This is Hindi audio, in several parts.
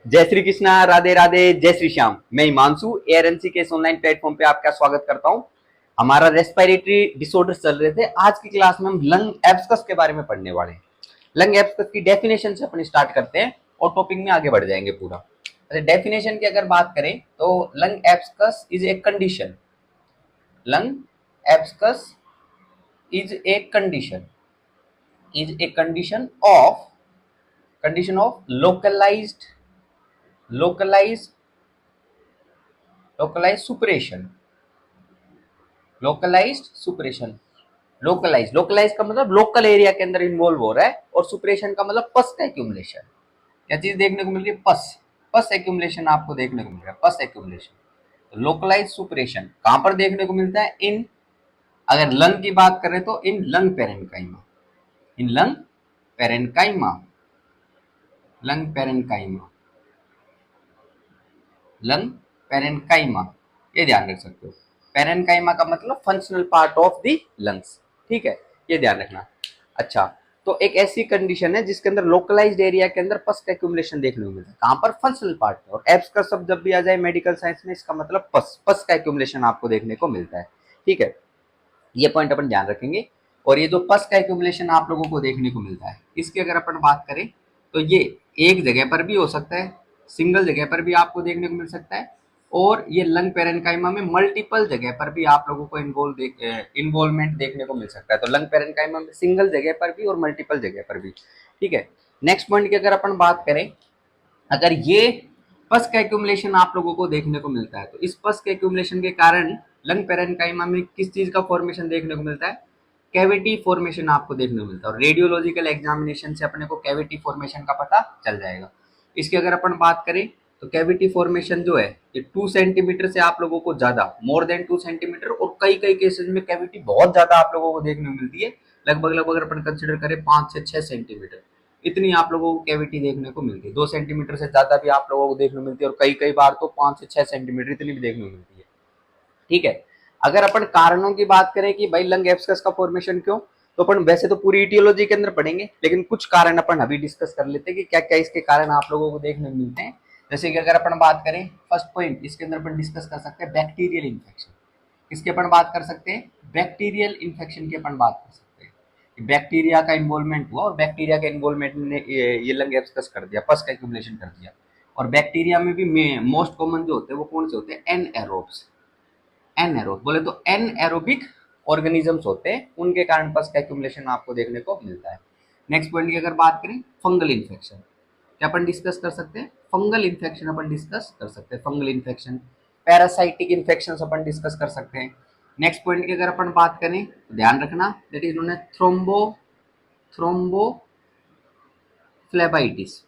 जय श्री कृष्णा, राधे राधे, जय श्री श्याम। मैं हिमांशु एआरएनसी के इस ऑनलाइन प्लेटफॉर्म पे आपका स्वागत करता हूं। हमारा रेस्पिरेटरी डिसऑर्डर चल रहे थे। आज की क्लास में हम लंग एब्सकस के बारे में पढ़ने वाले हैं। लंग एब्सकस की डेफिनेशन से अपन स्टार्ट करते हैं और टॉपिक में आगे बढ़ जाएंगे पूरा। अच्छा, डेफिनेशन की अगर बात करें तो lung abscess is a condition. Lung abscess is a condition is a condition of localized localized suppression localized suppression localize का मतलब लोकल एरिया के अंदर इन्वॉल्व हो रहा है, और सुप्रेशन का मतलब पस का एक्यूमुलेशन। क्या चीज देखने को मिल रही है? पस। पस एक्यूमुलेशन आपको देखने को मिल रहा है, पस एक्यूमुलेशन। लोकलाइज सुप्रेशन कहां पर देखने को मिलता है? इन, अगर लंग की बात करें तो in lung parenchyma, in lung parenchyma, lung parenchyma, lung parenchyma, ये ध्यान रख सकते हो। पेरेन्काइमा का मतलब functional part of the lungs, ठीक है, ये ध्यान रखना। अच्छा, तो एक ऐसी कंडीशन है जिसके अंदर लोकलाइज्ड एरिया के अंदर पस का एक्यूमुलेशन देखने को मिलता है। कहां पर? फंक्शनल पार्ट में। और एब्स का शब्द जब भी आ जाए मेडिकल साइंस में, इसका मतलब पस का एक्यूमुलेशन आपको देखने को मिलता है, ठीक है। ये पॉइंट अपन ध्यान रखेंगे। और ये जो पस का एक्यूमुलेशन आप लोगों को देखने को मिलता है, इसकी अगर अपन बात करें तो ये एक जगह पर भी हो सकता है, सिंगल जगह पर भी आपको देखने को मिल सकता है, और ये लंग पेरेन्काइमा में मल्टीपल जगह पर भी आप लोगों को इन्वॉल्वमेंट देखने को मिल सकता है। तो लंग पेरेन्काइमा में सिंगल जगह पर भी और मल्टीपल जगह पर भी, ठीक है। नेक्स्ट पॉइंट की अगर अपन बात करें, अगर ये पस का एक्यूमुलेशन आप लोगों को देखने को मिलता है, तो इस पस के एक्यूमुलेशन के कारण लंग पेरेन्काइमा में किस चीज का फॉर्मेशन देखने को मिलता है? कैविटी फॉर्मेशन आपको देखने को मिलता है। और रेडियोलॉजिकल एग्जामिनेशन से अपने को कैविटी फॉर्मेशन का पता चल जाएगा। इसकी अगर अपन बात करें तो कैविटी फॉर्मेशन जो है ये 2 सेंटीमीटर से आप लोगों को ज्यादा, मोर देन 2 सेंटीमीटर, और कई कई केसेस में कैविटी बहुत ज्यादा आप लोगों को देखने को मिलती है। लगभग लगभग अगर अपन कंसिडर करें 5 से 6 सेंटीमीटर, इतनी आप लोगों को कैविटी देखने को मिलती है। 2 सेंटीमीटर से ज्यादा भी आप लोगों को देखने को मिलती है, और कई कई बार तो 5 से 6 सेंटीमीटर इतनी भी देखने को मिलती है, ठीक है। अगर अपन कारणों की बात करें कि भाई लंग एब्सकस का फॉर्मेशन क्यों, तो अपन वैसे तो पूरी इटियोलॉजी के अंदर पढ़ेंगे, लेकिन कुछ कारण अपन अभी डिस्कस कर लेते हैं कि क्या क्या इसके कारण आप लोगों को देखने को मिलते हैं। जैसे कि अगर अपन बात करें, फर्स्ट पॉइंट इसके अंदर अपन डिस्कस कर सकते हैं बैक्टीरियल इन्फेक्शन। किसके अपन बात कर सकते हैं? बैक्टीरियल इन्फेक्शन की अपन बात कर सकते हैं कि बैक्टीरिया का इन्वॉल्वमेंट हुआ, और बैक्टीरिया के इन्वॉल्वमेंट ने ये लंग एब्सकस कर दिया, पस का एक्यूमुलेशन कर दिया। और बैक्टीरिया में भी मोस्ट कॉमन जो होते हैं वो कौन से होते हैं? एनएरोब्स। एनएरोब बोले तो एनएरोबिक ऑर्गेनिजम्स होते हैं, उनके कारण पस का एक्यूमुलेशन आपको देखने को मिलता है। नेक्स्ट पॉइंट की अगर बात करें, फंगल इन्फेक्शन, क्या अपन डिस्कस कर सकते हैं? फंगल इन्फेक्शन अपन डिस्कस कर सकते हैं। फंगल इन्फेक्शन, पैरासाइटिक इन्फेक्शन अपन डिस्कस कर सकते हैं। नेक्स्ट पॉइंट की अगर अपन बात करें तो ध्यान रखना, that is known as thrombophlebitis.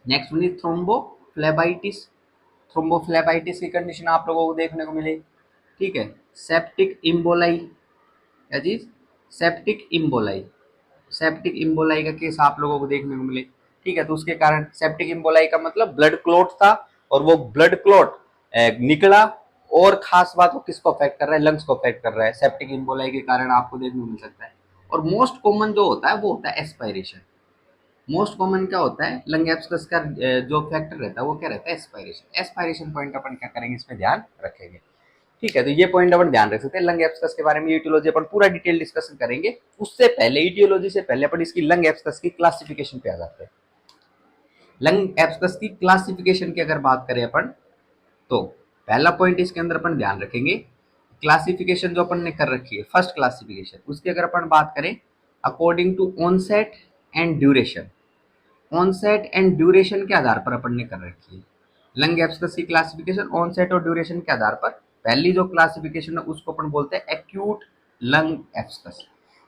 Next one is thrombophlebitis. Thrombophlebitis की कंडीशन आप लोगों को देखने को मिले, ठीक है। सेप्टिक इम्बोलाई, क्या चीज? सेप्टिक इम्बोलाई, सेप्टिक इम्बोलाई का केस आप लोगों को देखने को मिले, ठीक है। तो उसके कारण सेप्टिक इम्बोलाई का मतलब ब्लड क्लॉट था, और वो ब्लड क्लॉट निकला, और खास बात वो किसको अफेक्ट कर रहा है? लंग्स को अफेक्ट कर रहा है। सेप्टिक इम्बोलाई के कारण आपको देखने को मिल सकता है। और मोस्ट कॉमन जो होता है वो होता है एस्पायरेशन। मोस्ट कॉमन क्या होता है? लंग एब्सकस का जो फैक्टर रहता है वो क्या रहता है? एस्पायरेशन। एस्पायरेशन पॉइंट अपन क्या करेंगे, इसमें ध्यान रखेंगे, ठीक है। तो ये पॉइंट अपन ध्यान रख सकते हैं। लंग एब्सकस के बारे में ईटियोलॉजी अपन पूरा डिटेल डिस्कशन करेंगे। उससे पहले, ईटियोलॉजी से पहले अपन इसकी लंग एब्सकस की क्लासिफिकेशन पे आ जाते हैं। लंग एब्सकस की क्लासिफिकेशन की अगर बात करें अपन, तो पहला पॉइंट इसके अंदर अपन ध्यान रखेंगे, क्लासिफिकेशन जो अपन ने कर रखी है, फर्स्ट क्लासिफिकेशन, उसकी अगर अपन बात करें according to onset and duration. Onset and duration के आधार पर अपन ने कर रखी है लंग एब्सकस की क्लासिफिकेशन, ऑनसेट और ड्यूरेशन के आधार पर। पहली जो क्लासिफिकेशन है उसको अपन बोलते हैं एक्यूट लंग एब्सकस।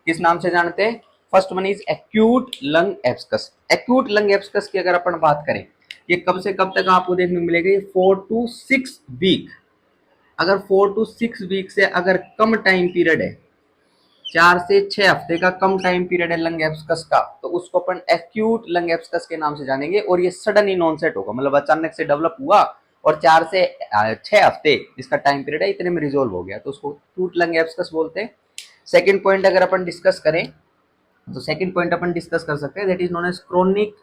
किस नाम से जानते हैं? First one is acute lung abscess. Acute lung abscess की अगर अपन बात करें, ये कब से कब तक आपको देखने को मिलेगा? ये 4 to 6 वीक। अगर 4 to 6 वीक से अगर कम टाइम पीरियड है, 4 से 6 हफ्ते का कम टाइम पीरियड है लंग एब्सकस का, तो उसको अपन एक्यूट लंग एब्सकस के नाम से जानेंगे। और ये सडन इन ऑनसेट होगा, मतलब अचानक से डेवलप हुआ और 4 से 6 हफ्ते इसका टाइम पीरियड है, इतने में रिजोल्व हो गया, तो उसको एक्यूट लंग एब्सकस बोलते हैं। सेकेंड पॉइंट अगर अपन डिस्कस करें, तो सेकेंड पॉइंट अपन डिस्कस कर सकते हैं, that is known as chronic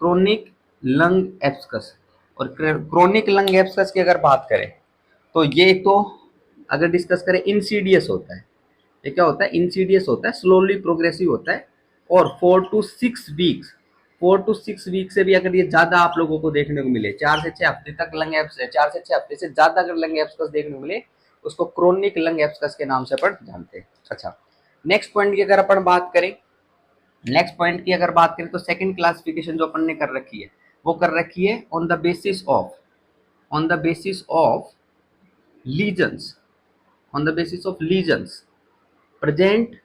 chronic lung abscess. और क्रोनिक लंग एब्सकस की अगर बात करें तो ये तो अगर डिस्कस करें इंसीडियस होता है। ये क्या होता है? इंसीडियस होता है, स्लोली प्रोग्रेसिव होता है। और 4 to 6 वीक्स, 4 to 6 वीक से भी अगर ये ज्यादा आप लोगों को देखने को मिले, 4 से 6 हफ्ते तक लंग एब्स, 4 से 6 हफ्ते से ज्यादा अगर लंग एब्सकस देखने को मिले, उसको क्रोनिक लंग एब्सकस के नाम से अपन जानते हैं। अच्छा, नेक्स्ट पॉइंट की अगर अपन बात करें, तो सेकंड क्लासिफिकेशन जो अपन ने कर रखी है, वो कर रखी है on the basis of lesions, present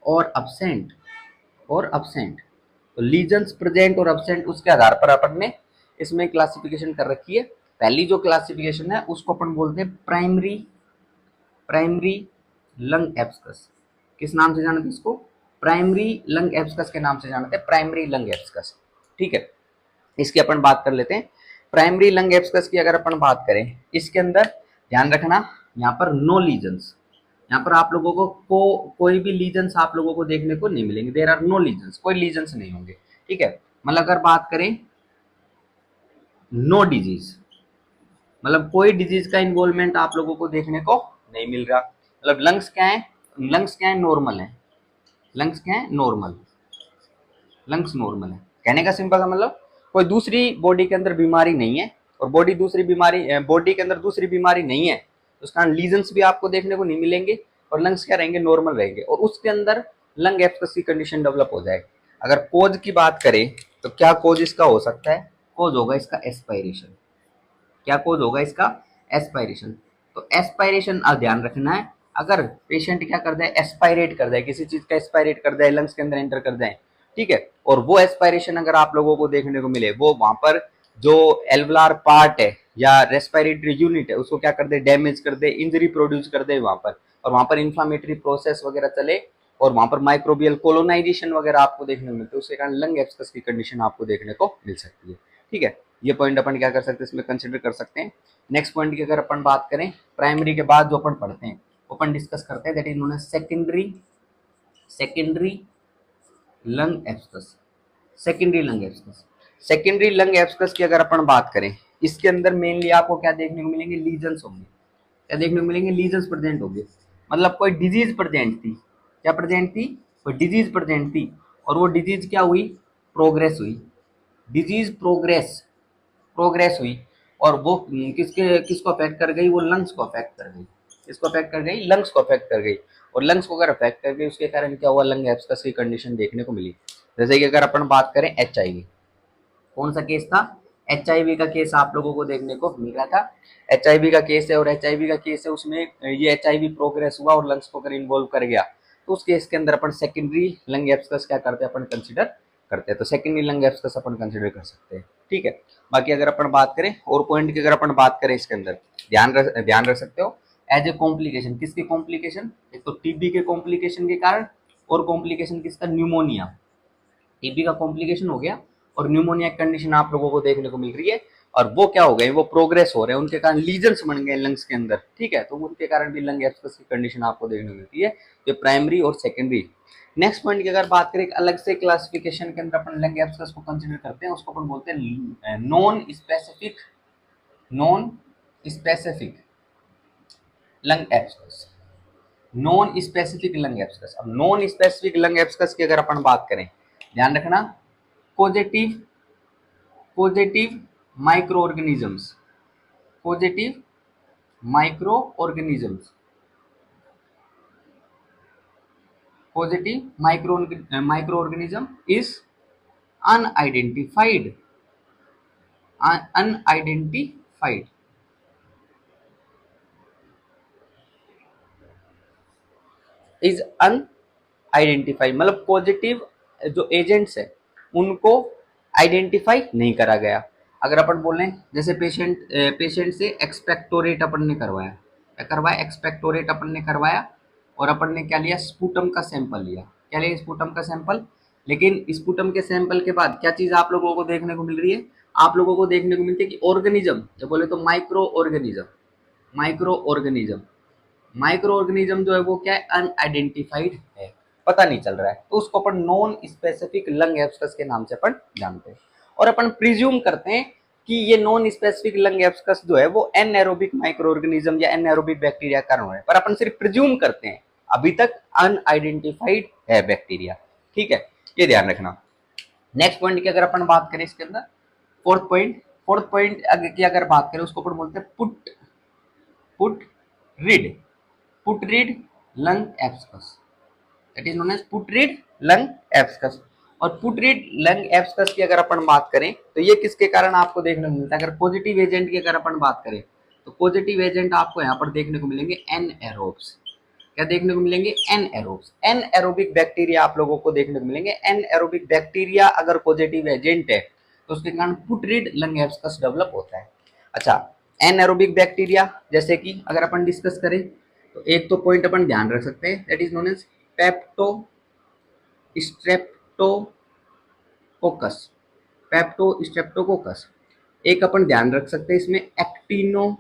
और absent। तो लीजन्स प्रेजेंट और absent, उसके आधार पर अपन ने इसमें क्लासिफिकेशन कर रखी है। पहली जो क्लासिफिकेशन है उसको अपन बोलते हैं प्राइमरी लंग एब्सकस। किस नाम से जानते हैं इसको? प्राइमरी लंग एब्सकस के नाम से जानते हैं, प्राइमरी लंग एब्सकस। ठीक है, इसकी अपन बात कर लेते हैं। प्राइमरी लंग एब्सकस की अगर अपन बात करें, इसके अंदर ध्यान रखना, यहाँ पर नो लीजन्स, यहाँ पर आप लोगों को कोई भी लीजन्स आप लोगों को देखने को नहीं मिलेंगे। देयर आर नो लीजन्स, कोई लीजन्स नहीं होंगे। ठीक है, मतलब अगर बात करें नो डिजीज, मतलब कोई डिजीज का इन्वॉल्वमेंट आप लोगों को देखने को नहीं मिल रहा। मतलब लंग्स क्या है? नॉर्मल है। लंग्स नॉर्मल है। कहने का सिंपल सा मतलब, कोई दूसरी बॉडी के अंदर बीमारी नहीं है, और बॉडी के अंदर दूसरी बीमारी नहीं है, तो उसका लीजन्स भी आपको देखने को नहीं मिलेंगे, और लंग्स क्या रहेंगे? नॉर्मल रहेंगे, और उसके अंदर लंग एब्सकस की कंडीशन डेवलप हो जाएगी। अगर कोज की बात करें तो क्या कोज इसका हो सकता है? कोज होगा इसका एस्पायरेशन। क्या कोज होगा इसका? एस्पायरेशन। तो एस्पायरेशन अब ध्यान रखना है, अगर पेशेंट क्या कर जाए? एस्पायरेट कर जाए, किसी चीज का एस्पायरेट कर जाए, लंग्स के अंदर एंटर कर जाए, ठीक है, और वो एस्पायरेशन अगर आप लोगों को देखने को मिले, वो वहां पर जो एल्वुलार पार्ट है या रेस्पिरेटरी यूनिट है, उसको क्या कर दे? डैमेज कर दे, इंजरी प्रोड्यूस कर दे वहां पर, और वहां पर इंफ्लामेटरी प्रोसेस वगैरह चले, और वहां पर माइक्रोबियल कोलोनाइजेशन वगैरह आपको देखने को मिलते हैं, उसके कारण लंग एब्सकस की कंडीशन आपको देखने को मिल सकती है। ठीक है, ये पॉइंट अपन क्या कर सकते हैं? इसमें कंसिडर कर सकते हैं। नेक्स्ट पॉइंट की अगर अपन बात करें, प्राइमरी के बाद जो अपन पढ़ते हैं, अपन डिस्कस करते हैं, that is known as secondary lung abscess. Secondary lung abscess की अगर अपन बात करें, इसके अंदर मेनली आपको क्या देखने को मिलेंगे? लीजन्स होंगे। क्या देखने को मिलेंगे? लीजन्स प्रेजेंट होंगे। मतलब कोई डिजीज प्रेजेंट थी। क्या प्रेजेंट थी? कोई डिजीज प्रेजेंट थी, और वो डिजीज क्या हुई? प्रोग्रेस हुई। डिजीज प्रोग्रेस हुई, और वो किसको अफेक्ट कर गई? वो लंग्स को अफेक्ट कर गई। किसको अफेक्ट कर गई? लंग्स को अफेक्ट कर गई। और लंग्स को अगर अफेक्ट कर गई, उसके कारण क्या हुआ? लंग एब्सकस की कंडीशन देखने को मिली। जैसे कि अगर अपन बात करें HIV, कौन सा केस था? HIV का केस आप लोगों को देखने को मिल रहा था। HIV का केस है, और HIV का केस है, उसमें ये HIV प्रोग्रेस हुआ और लंग्स को अगर इन्वॉल्व कर गया, तो उस केस के अंदर अपन सेकेंडरी लंग एब्सकस क्या करते हैं? अपन कंसिडर करते हैं। तो सेकेंडरी लंग एब्सकस अपन कंसिडर कर सकते हैं। ठीक है, बाकी अगर अपन बात करें और पॉइंट की, अगर अपन बात करें इसके अंदर, ध्यान रख सकते हो एज ए कॉम्प्लिकेशन। किसकी कॉम्प्लिकेशन? एक तो टीबी के कॉम्प्लिकेशन के कारण, और कॉम्प्लिकेशन किसका? न्यूमोनिया। टीबी का कॉम्प्लिकेशन हो गया, और न्यूमोनिया कंडीशन आप लोगों को देखने को मिल रही है, और वो क्या हो गए? वो प्रोग्रेस हो रहे हैं, उनके कारण लीजन्स बन गए लंग्स के अंदर। ठीक है, तो उनके कारण भी लंग एब्सकस की कंडीशन आपको देखने को मिलती है, जो प्राइमरी और सेकेंडरी। नेक्स्ट पॉइंट की अगर बात करें, अलग से क्लासिफिकेशन के अंदर अपन लंग एब्सकस को कंसीडर करते हैं, उसको अपन बोलते हैं नॉन स्पेसिफिक लंग एब्सकस। अब नॉन स्पेसिफिक लंग एब्सकस की अगर अपन बात करें, ध्यान रखना, positive positive micro organisms, positive micro organisms, positive micro organism is unidentified, unidentified is unidentified, मतलब पॉजिटिव जो एजेंट्स है उनको आइडेंटिफाई नहीं करा गया। अगर अपन बोलें, जैसे पेशेंट से एक्सपेक्टोरेट अपन ने करवाया, क्या करवाया? एक्सपेक्टोरेट अपन ने करवाया, और अपन ने क्या लिया? स्पूटम का सैंपल लिया। क्या लिया? स्पूटम का सैंपल। लेकिन स्पूटम के सैंपल के बाद क्या चीज आप लोगों को देखने को मिल रही है? आप लोगों को देखने को मिलती है कि ऑर्गेनिज्म, जो बोले तो माइक्रो ऑर्गेनिज्म जो है वो क्या है? अनआइडेंटिफाइड है, पता नहीं चल रहा है, तो उसको अपन नॉन स्पेसिफिक लंग एब्सकस के नाम से अपन जानते हैं। और अपन प्रिज्यूम करते हैं कि ये नॉन स्पेसिफिक लंग एब्सकस जो है वो एनएरोबिक माइक्रो ऑर्गेनिज्म या एनएरोबिक बैक्टीरिया का कारण है, पर अपन सिर्फ प्रिज्यूम करते हैं, अभी तक अनआइडेंटिफाइड है बैक्टीरिया। ठीक है, ये ध्यान रखना। नेक्स्ट पॉइंट की अगर अपन बात करें इसके अंदर, फोर्थ पॉइंट की अगर बात करें उसको अपन बोलते हैं put putrid putrid lung abscess, that is known as putrid lung abscess. और पुट रीड लंग एब्सकस की अगर अपन बात करें तो ये किसके कारण आपको देखने को मिलता है, अगर पॉजिटिव एजेंट की अगर अपन बात करें तो पॉजिटिव एजेंट आपको यहाँ पर देखने को मिलेंगे एनएरोब्स। क्या देखने को मिलेंगे, एनएरोब्स। एनएरोबिक बैक्टीरिया आप लोगों को देखने को मिलेंगे। एनएरोबिक बैक्टीरिया अगर पॉजिटिव एजेंट है तो उसके कारण पुट रीड लंग एब्सकस डेवलप होता है। अच्छा, एनएरोबिक बैक्टीरिया जैसे कि अगर अपन डिस्कस करें तो एक तो पॉइंट अपन ध्यान रख सकते हैं, that is known as peptostreptococcus. Peptostreptococcus. एक अपन ध्यान रख सकते हैं इसमें एक्टिनोमाइसीज।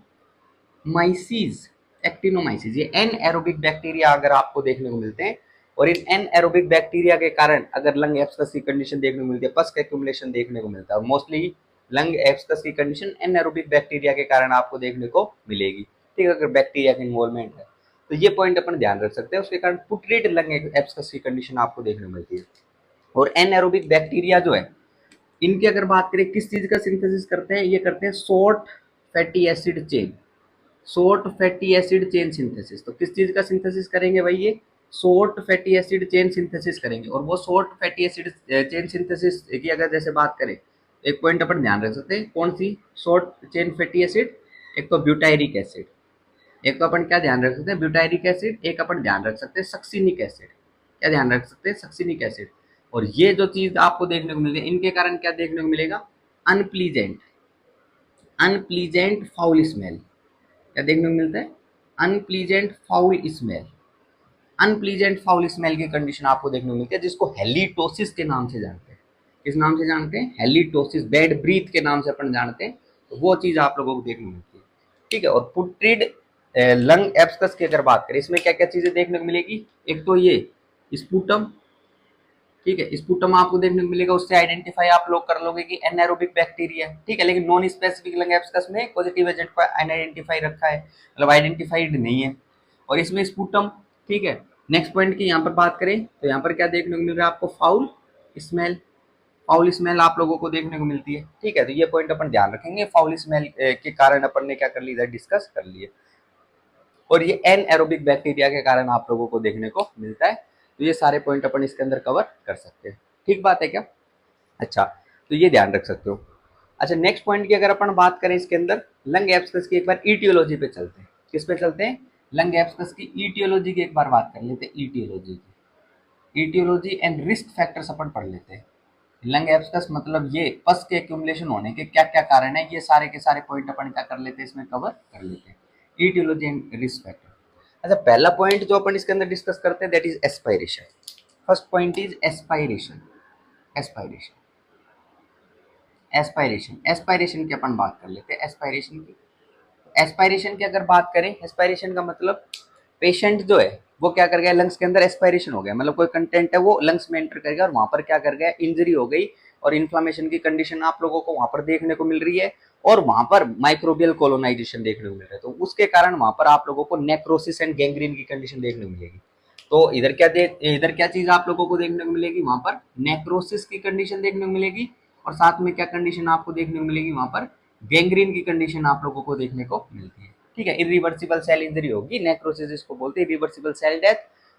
एक्टिनोमाइसीज ये एनएरोबिक बैक्टीरिया अगर आपको देखने को मिलते हैं, और इन एनएरोबिक बैक्टीरिया के कारण अगर लंग एब्सकस की कंडीशन देखने को मिलती है, पस का एक्यूमुलेशन देखने को मिलता है, और मोस्टली लंग एब्सकस की कंडीशन एनएरोबिक बैक्टीरिया के कारण आपको देखने को मिलेगी। ठीक है, अगर बैक्टीरिया का इन्वॉल्वमेंट है तो ये पॉइंट अपन ध्यान रख सकते हैं, उसके कारण पुट रीड लंग एब्सकस की कंडीशन आपको देखने को मिलती है। और एनएरोबिक बैक्टीरिया जो है इनकी अगर बात करें किस चीज का सिंथेसिस करते हैं, ये करते हैं short fatty acid chain. Short fatty acid chain synthesis. तो किस चीज का सिंथेसिस करेंगे भाई, ये short fatty acid chain synthesis करेंगे। और वो short fatty acid chain synthesis की अगर जैसे बात करें, एक पॉइंट अपन ध्यान रख सकते हैं, कौन सी शॉर्ट चेन फैटी एसिड, एक तो ब्यूटायरिक एसिड, एक तो अपन क्या ध्यान रख सकते हैं ब्यूटायरिक एसिड, एक अपन ध्यान रख सकते हैं सक्सिनिक एसिड। क्या ध्यान रख सकते हैं, सक्सिनिक एसिड। और ये जो चीज आपको देखने को मिलती है इनके कारण क्या देखने को मिलेगा, अनप्लीजेंट अनप्लीजेंट फाउल स्मेल। क्या देखने को मिलता है, unpleasant foul smell. Unpleasant foul smell की कंडीशन आपको देखने को मिलती है, जिसको हेलिटोसिस के नाम से जानते हैं। किस नाम से जानते हैं, हेलिटोसिस, बैड ब्रीथ के नाम से अपन जानते हैं। तो वो चीज आप लोगों को देखने को मिलती है। ठीक है, और पुट्रिड लंग एब्सकस की अगर बात करें इसमें क्या क्या चीजें देखने को मिलेगी, एक तो ये स्पूटम। ठीक है, स्पूटम आपको देखने को मिलेगा, उससे आइडेंटिफाई आप लोग कर लोगे कि एनारोबिक बैक्टीरिया। ठीक है, लेकिन नॉन स्पेसिफिक लंग एब्सकस में पॉजिटिव एजेंट को अनआइडेंटिफाई रखा है, मतलब आइडेंटिफाइड नहीं है, और इसमें स्पूटम। ठीक है, नेक्स्ट पॉइंट की यहाँ पर बात करें तो यहाँ पर क्या देखने को मिल रहा है आपको, फाउल स्मेल। फाउल स्मेल आप लोगों को देखने को मिलती है। ठीक है, तो ये पॉइंट अपन ध्यान रखेंगे, फाउल स्मेल के कारण अपन ने क्या कर लिया, डिस्कस कर लिए। और ये एनएरोबिक बैक्टीरिया के कारण आप लोगों को देखने को मिलता है। तो ये सारे पॉइंट अपन इसके अंदर कवर कर सकते हैं। ठीक बात है क्या, अच्छा, तो ये ध्यान रख सकते हो। अच्छा, नेक्स्ट पॉइंट की अगर अपन बात करें इसके अंदर, लंग एब्सकस की एक बार ईटियोलॉजी पे चलते हैं। किस पे चलते हैं, लंग एब्सकस की ईटियोलॉजी की एक बार बात कर लेते हैं। ईटियोलॉजी की, ईटियोलॉजी एंड रिस्क फैक्टर्स अपन पढ़ लेते हैं। लंग एब्सकस मतलब ये पस के एक्यूमुलेशन होने के क्या क्या कारण है, ये सारे के सारे पॉइंट अपन क्या कर लेते हैं, इसमें कवर कर लेते हैं। Aetiology and risk factor. अच्छा, पहला पॉइंट जो अपन इसके अंदर डिस्कस करते हैं that is aspiration. First point is aspiration. Aspiration aspiration aspiration की अपन बात कर लेते हैं। एस्पायरेशन की, एस्पायरेशन की अगर बात करें, एस्पायरेशन का मतलब पेशेंट जो है वो क्या कर गया, लंग्स के अंदर एस्पायरेशन हो गया, मतलब कोई कंटेंट है वो लंग्स में एंटर कर गया और वहां पर क्या कर गया, इंजरी हो गई, और इन्फ्लामेशन की कंडीशन आप लोगों को वहां पर देखने को मिल रही है, और वहां पर माइक्रोबियल कोलोनाइजेशन देखने को मिल रहा है। तो उसके कारण वहां पर आप लोगों को नेक्रोसिस एंड गैंग्रीन की कंडीशन देखने को मिलेगी। तो इधर क्या चीज आप लोगों को देखने को मिलेगी, वहां पर नेक्रोसिस की कंडीशन देखने को मिलेगी, और साथ में क्या कंडीशन आपको देखने को मिलेगी, वहां पर गैंग्रीन की कंडीशन आप लोगों को देखने को मिलती है। ठीक है, इरिवर्सिबल सेल इंजरी होगी, नेक्रोसिस इसको बोलते हैं, इरिवर्सिबल सेल डेथ,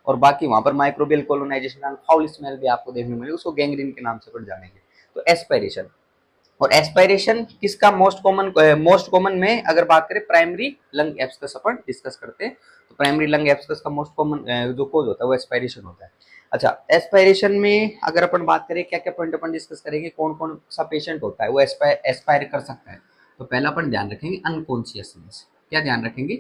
और बाकी वहां पर microbial colonisation and foul smell भी आपको देखने को मिलेगी, उसको गैंग्रीन के नाम से पर जानेंगे। तो एस्पायरेशन, और एस्पायरेशन किसका मोस्ट कॉमन में अगर बात करें, प्राइमरी लंग एब्सकस अपन डिस्कस करते हैं। तो प्राइमरी लंग एब्सकस का मोस्ट कॉमन जो कोज होता है वो एस्पायरेशन होता है। अच्छा, एस्पायरेशन में अगर अपन बात करें क्या क्या पॉइंट अपन डिस्कस करेंगे, कौन कौन सा पेशेंट होता है वो एस्पायर कर सकता है। तो पहला अपन ध्यान रखेंगे अनकॉन्शियसनेस। क्या ध्यान रखेंगे,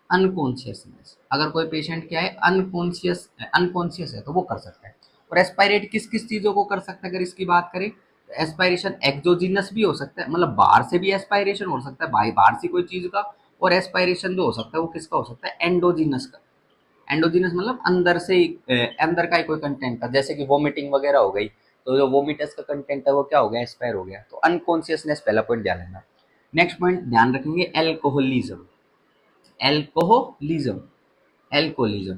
अनकॉन्शियसनेस। अगर कोई पेशेंट क्या है, अनकॉन्शियस है तो वो कर सकता है। और एस्पायरेट किस किस चीजों को कर सकता है, अगर इसकी बात करें, एस्पायरेशन एक्सोजिनस भी हो सकता है, मतलब बाहर से भी एस्पायरेशन हो सकता है, भाई बाहर से कोई चीज का, और एस्पायरेशन जो हो सकता है वो किसका हो सकता है, एंडोजिनस का। एंडोजिनस मतलब अंदर से अंदर का ही कोई कंटेंट का, जैसे कि वोमिटिंग वगैरह हो गई, तो जो वोमिटस का कंटेंट है वो क्या हो गया, एक्सपायर हो गया। तो अनकॉन्शियसनेस पहला पॉइंट ध्यान रखना। नेक्स्ट पॉइंट ध्यान रखेंगे एल्कोहलिज्म। एल्कोहलिज्म, एल्कोहलिज्म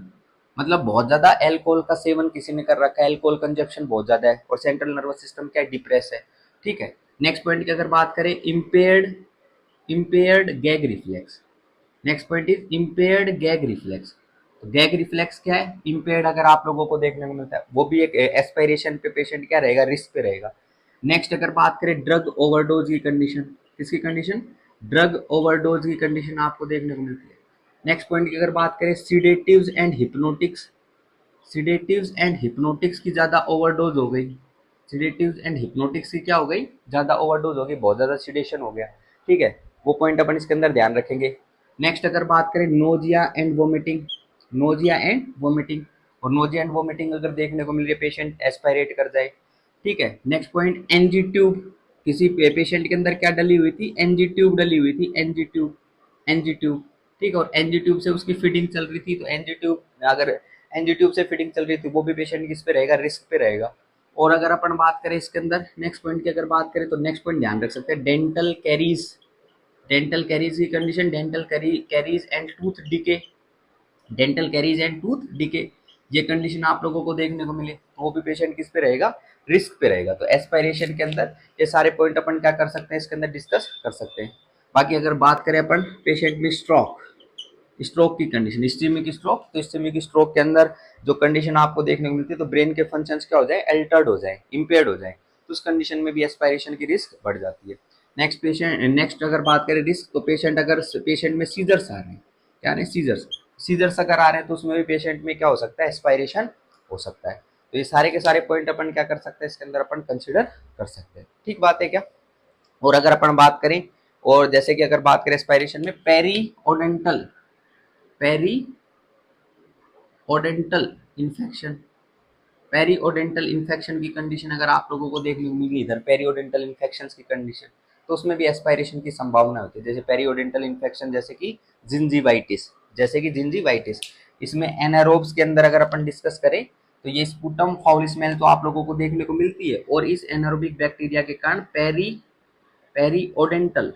मतलब बहुत ज्यादा अल्कोहल का सेवन किसी ने कर रखा है, अल्कोहल कंजप्शन बहुत ज्यादा है और सेंट्रल नर्वस सिस्टम क्या डिप्रेस है, ठीक है। नेक्स्ट पॉइंट की अगर बात करें impaired, impaired gag reflex. Next point is impaired gag reflex. तो गैग रिफ्लेक्स क्या है, इम्पेयर्ड अगर आप लोगों को देखने को मिलता है, वो भी एक एस्पायरेशन पे पेशेंट क्या रहेगा, रिस्क पे रहेगा। नेक्स्ट अगर बात करें ड्रग ओवरडोज की कंडीशन, किसकी कंडीशन, ड्रग ओवरडोज की कंडीशन आपको देखने को मिलती है। नेक्स्ट पॉइंट की अगर बात करें sedatives and hypnotics, sedatives and hypnotics की ज़्यादा ओवरडोज हो गई, सीडेटिव्स एंड हिप्नोटिक्स की क्या हो गई, ज़्यादा ओवरडोज हो गई, बहुत ज़्यादा सीडेशन हो गया, ठीक है। वो पॉइंट अपन इसके अंदर ध्यान रखेंगे। नेक्स्ट अगर बात करें nausea and vomiting, nausea and vomiting, और नोजिया एंड वोमिटिंग अगर देखने को मिल रही है, पेशेंट एस्पायरेट कर जाए, ठीक है। नेक्स्ट पॉइंट एनजी ट्यूब, किसी पेशेंट के अंदर क्या डली हुई थी, एनजी ट्यूब डली हुई थी, एनजी ट्यूब, एनजी ट्यूब, ठीक है। और एनजी ट्यूब से उसकी फीडिंग चल रही थी, तो एनजी ट्यूब अगर एनजी ट्यूब से फीडिंग चल रही थी, वो भी पेशेंट किस पे रहेगा, रिस्क पे रहेगा। और अगर अपन बात करें इसके अंदर नेक्स्ट पॉइंट की अगर बात करें, तो नेक्स्ट पॉइंट ध्यान रख सकते हैं डेंटल कैरीज, डेंटल कैरीज की condition, dental caries and tooth decay, dental caries and tooth decay, ये कंडीशन आप लोगों को देखने को मिले, तो वो भी पेशेंट किस पे रहेगा, रिस्क पे रहेगा। तो एस्पायरेशन के अंदर ये सारे पॉइंट अपन क्या कर सकते हैं, इसके अंदर डिस्कस कर सकते हैं। बाकी अगर बात करें अपन पेशेंट में स्ट्रोक, स्ट्रोक की कंडीशन, इस्केमिक स्ट्रोक, तो इस्केमिक स्ट्रोक के अंदर जो कंडीशन आपको देखने को मिलती है, तो ब्रेन के फंक्शंस क्या हो जाए, अल्टर्ड हो जाए, इम्पेयर्ड हो जाए, तो उस कंडीशन में भी एस्पायरेशन की रिस्क बढ़ जाती है। नेक्स्ट अगर बात करें रिस्क, तो पेशेंट में सीजर्स आ रहे हैं, क्या है सीजर्स, सीजर्स अगर आ रहे हैं तो उसमें भी पेशेंट में क्या हो सकता है, एस्पायरेशन हो सकता है। तो ये सारे के सारे पॉइंट अपन क्या कर सकते हैं, इसके अंदर अपन कंसिडर कर सकते हैं, ठीक बात है क्या। और अगर अपन बात करें, और जैसे कि अगर बात करें एस्पायरेशन में पेरी ओडेंटल इन्फेक्शन, पेरियोडेंटल इन्फेक्शन की कंडीशन अगर आप लोगों को देखने को मिली इधर, पेरियोडेंटल इन्फेक्शन की कंडीशन, तो उसमें भी एस्पायरेशन की संभावना होती है। जैसे पेरियोडेंटल इन्फेक्शन, जैसे कि जिंजीवाइटिस, जैसे कि जिंजीवाइटिस, इसमें एनारोब्स के अंदर अगर अपन डिस्कस करें, तो ये स्पुटम फाउल स्मेल तो आप लोगों को देखने को मिलती है, और इस एनारोबिक बैक्टीरिया के कारण पेरियोडेंटल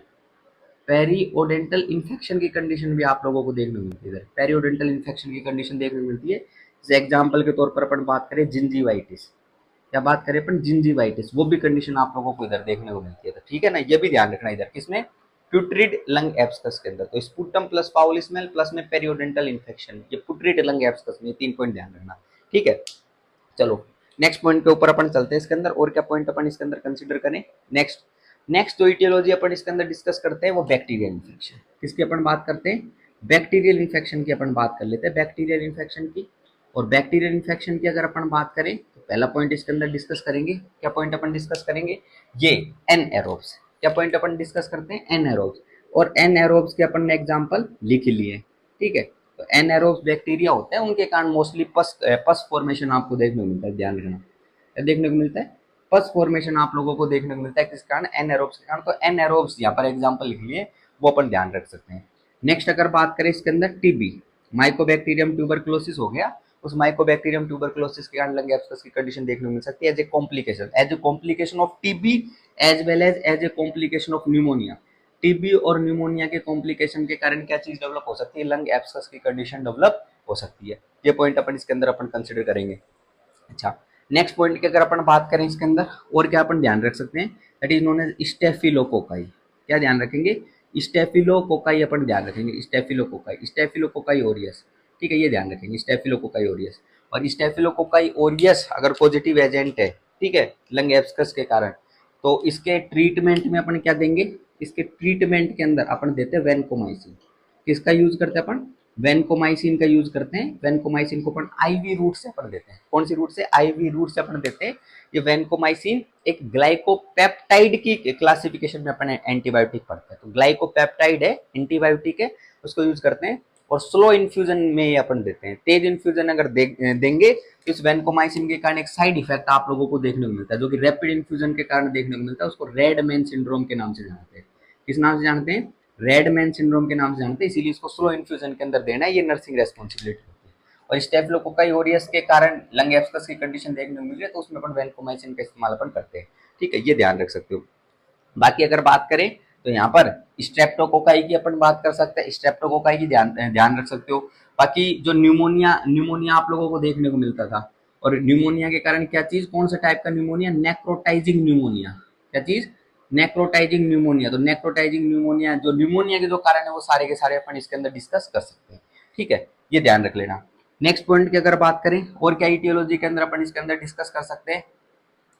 पेरियोडेंटल इन्फेक्शन की कंडीशन भी आप लोगों को देखने को मिलती है। पेरियोडेंटल इन्फेक्शन की कंडीशन देखने को मिलती है, जैसे एग्जाम्पल के तौर पर अपन बात करें जिंजीवाइटिस, या बात करें अपन जिंजीवाइटिस, वो भी कंडीशन आप लोगों को इधर देखने को मिलती है। तो ठीक है ना, ये भी ध्यान रखना इधर किसमें, प्यूट्रिड लंग एब्सकस के अंदर। तो sputum plus foul smell plus में पेरियोडेंटल इन्फेक्शन, ये प्यूट्रिड लंग एब्सकस में 3 पॉइंट ध्यान रखना, ठीक है। चलो नेक्स्ट पॉइंट के ऊपर अपन चलते हैं, इसके अंदर और क्या पॉइंट अपन इसके अंदर कंसीडर करें। नेक्स्ट नेक्स्ट जो इटियोलॉजी अपन इसके अंदर डिस्कस करते हैं, वो बैक्टीरियल इन्फेक्शन, किसकी अपन बात करते हैं, बैक्टीरियल इन्फेक्शन की अपन बात कर लेते हैं, बैक्टीरियल इन्फेक्शन की। और बैक्टीरियल इन्फेक्शन की अगर अपन बात करें, तो पहला पॉइंट इसके अंदर डिस्कस करेंगे, क्या पॉइंट अपन डिस्कस करेंगे, ये एनएरोब्स, क्या पॉइंट अपन डिस्कस करते हैं, एनएरोब्स। और एनएरोब्स के अपन ने एग्जांपल लिख लिए, ठीक है। तो एनएरोब्स बैक्टीरिया होते हैं, उनके कारण मोस्टली पस फॉर्मेशन आपको देखने को मिलता है, ध्यान रखना, क्या देखने को मिलता है, पस फॉर्मेशन आप लोगों को देखने को मिलता है, किस कारण, एनएरोब्स के कारण। तो एनएरोब्स यहाँ पर एग्जांपल लिख लिए, वो अपन ध्यान रख सकते हैं। नेक्स्ट अगर बात करें इसके अंदर टीबी, माइकोबैक्टीरियम ट्यूबरक्लोसिस हो गया, उस माइकोबैक्टीरियम ट्यूबरक्लोसिस के कारण लंग एब्सकस की कंडीशन देखने को मिल सकती है as a complication of TB, as well as a complication of pneumonia. TB और न्यूमोनिया के कॉम्प्लिकेशन के कारण क्या चीज डेवलप हो सकती है, लंग एब्सकस की कंडीशन डेवलप हो सकती है। ये पॉइंट अपन इसके अंदर अपन कंसिडर करेंगे। अच्छा, नेक्स्ट पॉइंट की अगर अपन बात करें इसके अंदर, और क्या अपन ध्यान रख सकते हैं, that is known as staphylococci, क्या ध्यान रखेंगे, स्टेफिलोकोकाई अपन ध्यान रखेंगे, स्टेफिलोकोकाई ओरियस, ठीक है, ये ध्यान रखेंगे स्टेफिलोकोकाई ओरियस। और स्टेफिलोकोकाई ओरियस अगर पॉजिटिव एजेंट है, ठीक है, लंग एब्सकस के कारण, तो इसके ट्रीटमेंट में अपन क्या देंगे, इसके ट्रीटमेंट के अंदर अपन देते हैं वैनकोमाइसिन। किसका यूज करते हैं अपन, वैनकोमाइसिन का यूज करते हैं। वैनकोमाइसिन को अपन आईवी रूट से अपन देते हैं, कौन सी रूट से, आईवी रूट से अपन देते हैं। ये वैनकोमाइसिन एक ग्लाइकोपेप्टाइड की क्लासिफिकेशन में अपन एंटीबायोटिक पढ़ते हैं, तो ग्लाइकोपेप्टाइड है, एंटीबायोटिक है, उसको यूज करते हैं। और स्लो इन्फ्यूजन में ये अपन देते हैं। तेज इन्फ्यूजन अगर देंगे तो इस वैनकोमाइसिन के कारण एक साइड इफेक्ट आप लोगों को देखने को मिलता है, जो कि रैपिड इन्फ्यूजन के कारण देखने को मिलता है, उसको रेड मैन सिंड्रोम के नाम से जानते हैं। किस नाम से जानते हैं, रेड मैन सिंड्रोम के नाम से जानते हैं, इसीलिए इसको स्लो इन्फ्यूजन के अंदर देना है, ये नर्सिंग रेस्पॉन्सिबिलिटी होती है। और स्टेफिलोकोकाई ऑरियस के कारण लंग एब्सकस की कंडीशन देखने को मिल रही है, तो उसमें अपन वैनकोमाइसिन का इस्तेमाल अपन करते हैं। ठीक है, ये ध्यान रख सकते हो। बाकी अगर बात करें तो यहाँ पर स्ट्रेप्टोकोकाई की अपन बात कर सकते हैं, स्ट्रेप्टोकोकाई की ध्यान ध्यान रख सकते हो। बाकी जो न्यूमोनिया न्यूमोनिया आप लोगों को देखने को मिलता था, और न्यूमोनिया के कारण क्या चीज, कौन सा टाइप का न्यूमोनिया, नेक्रोटाइजिंग न्यूमोनिया। क्या चीज, नेक्रोटाइजिंग न्यूमोनिया। तो नेक्रोटाइजिंग न्यूमोनिया, जो न्यूमोनिया के जो कारण है वो सारे के सारे अपन इसके अंदर डिस्कस कर सकते हैं। ठीक है, ये ध्यान रख लेना। नेक्स्ट पॉइंट की अगर बात करें और क्या ईटियोलॉजी के अंदर अपन इसके अंदर डिस्कस कर सकते हैं,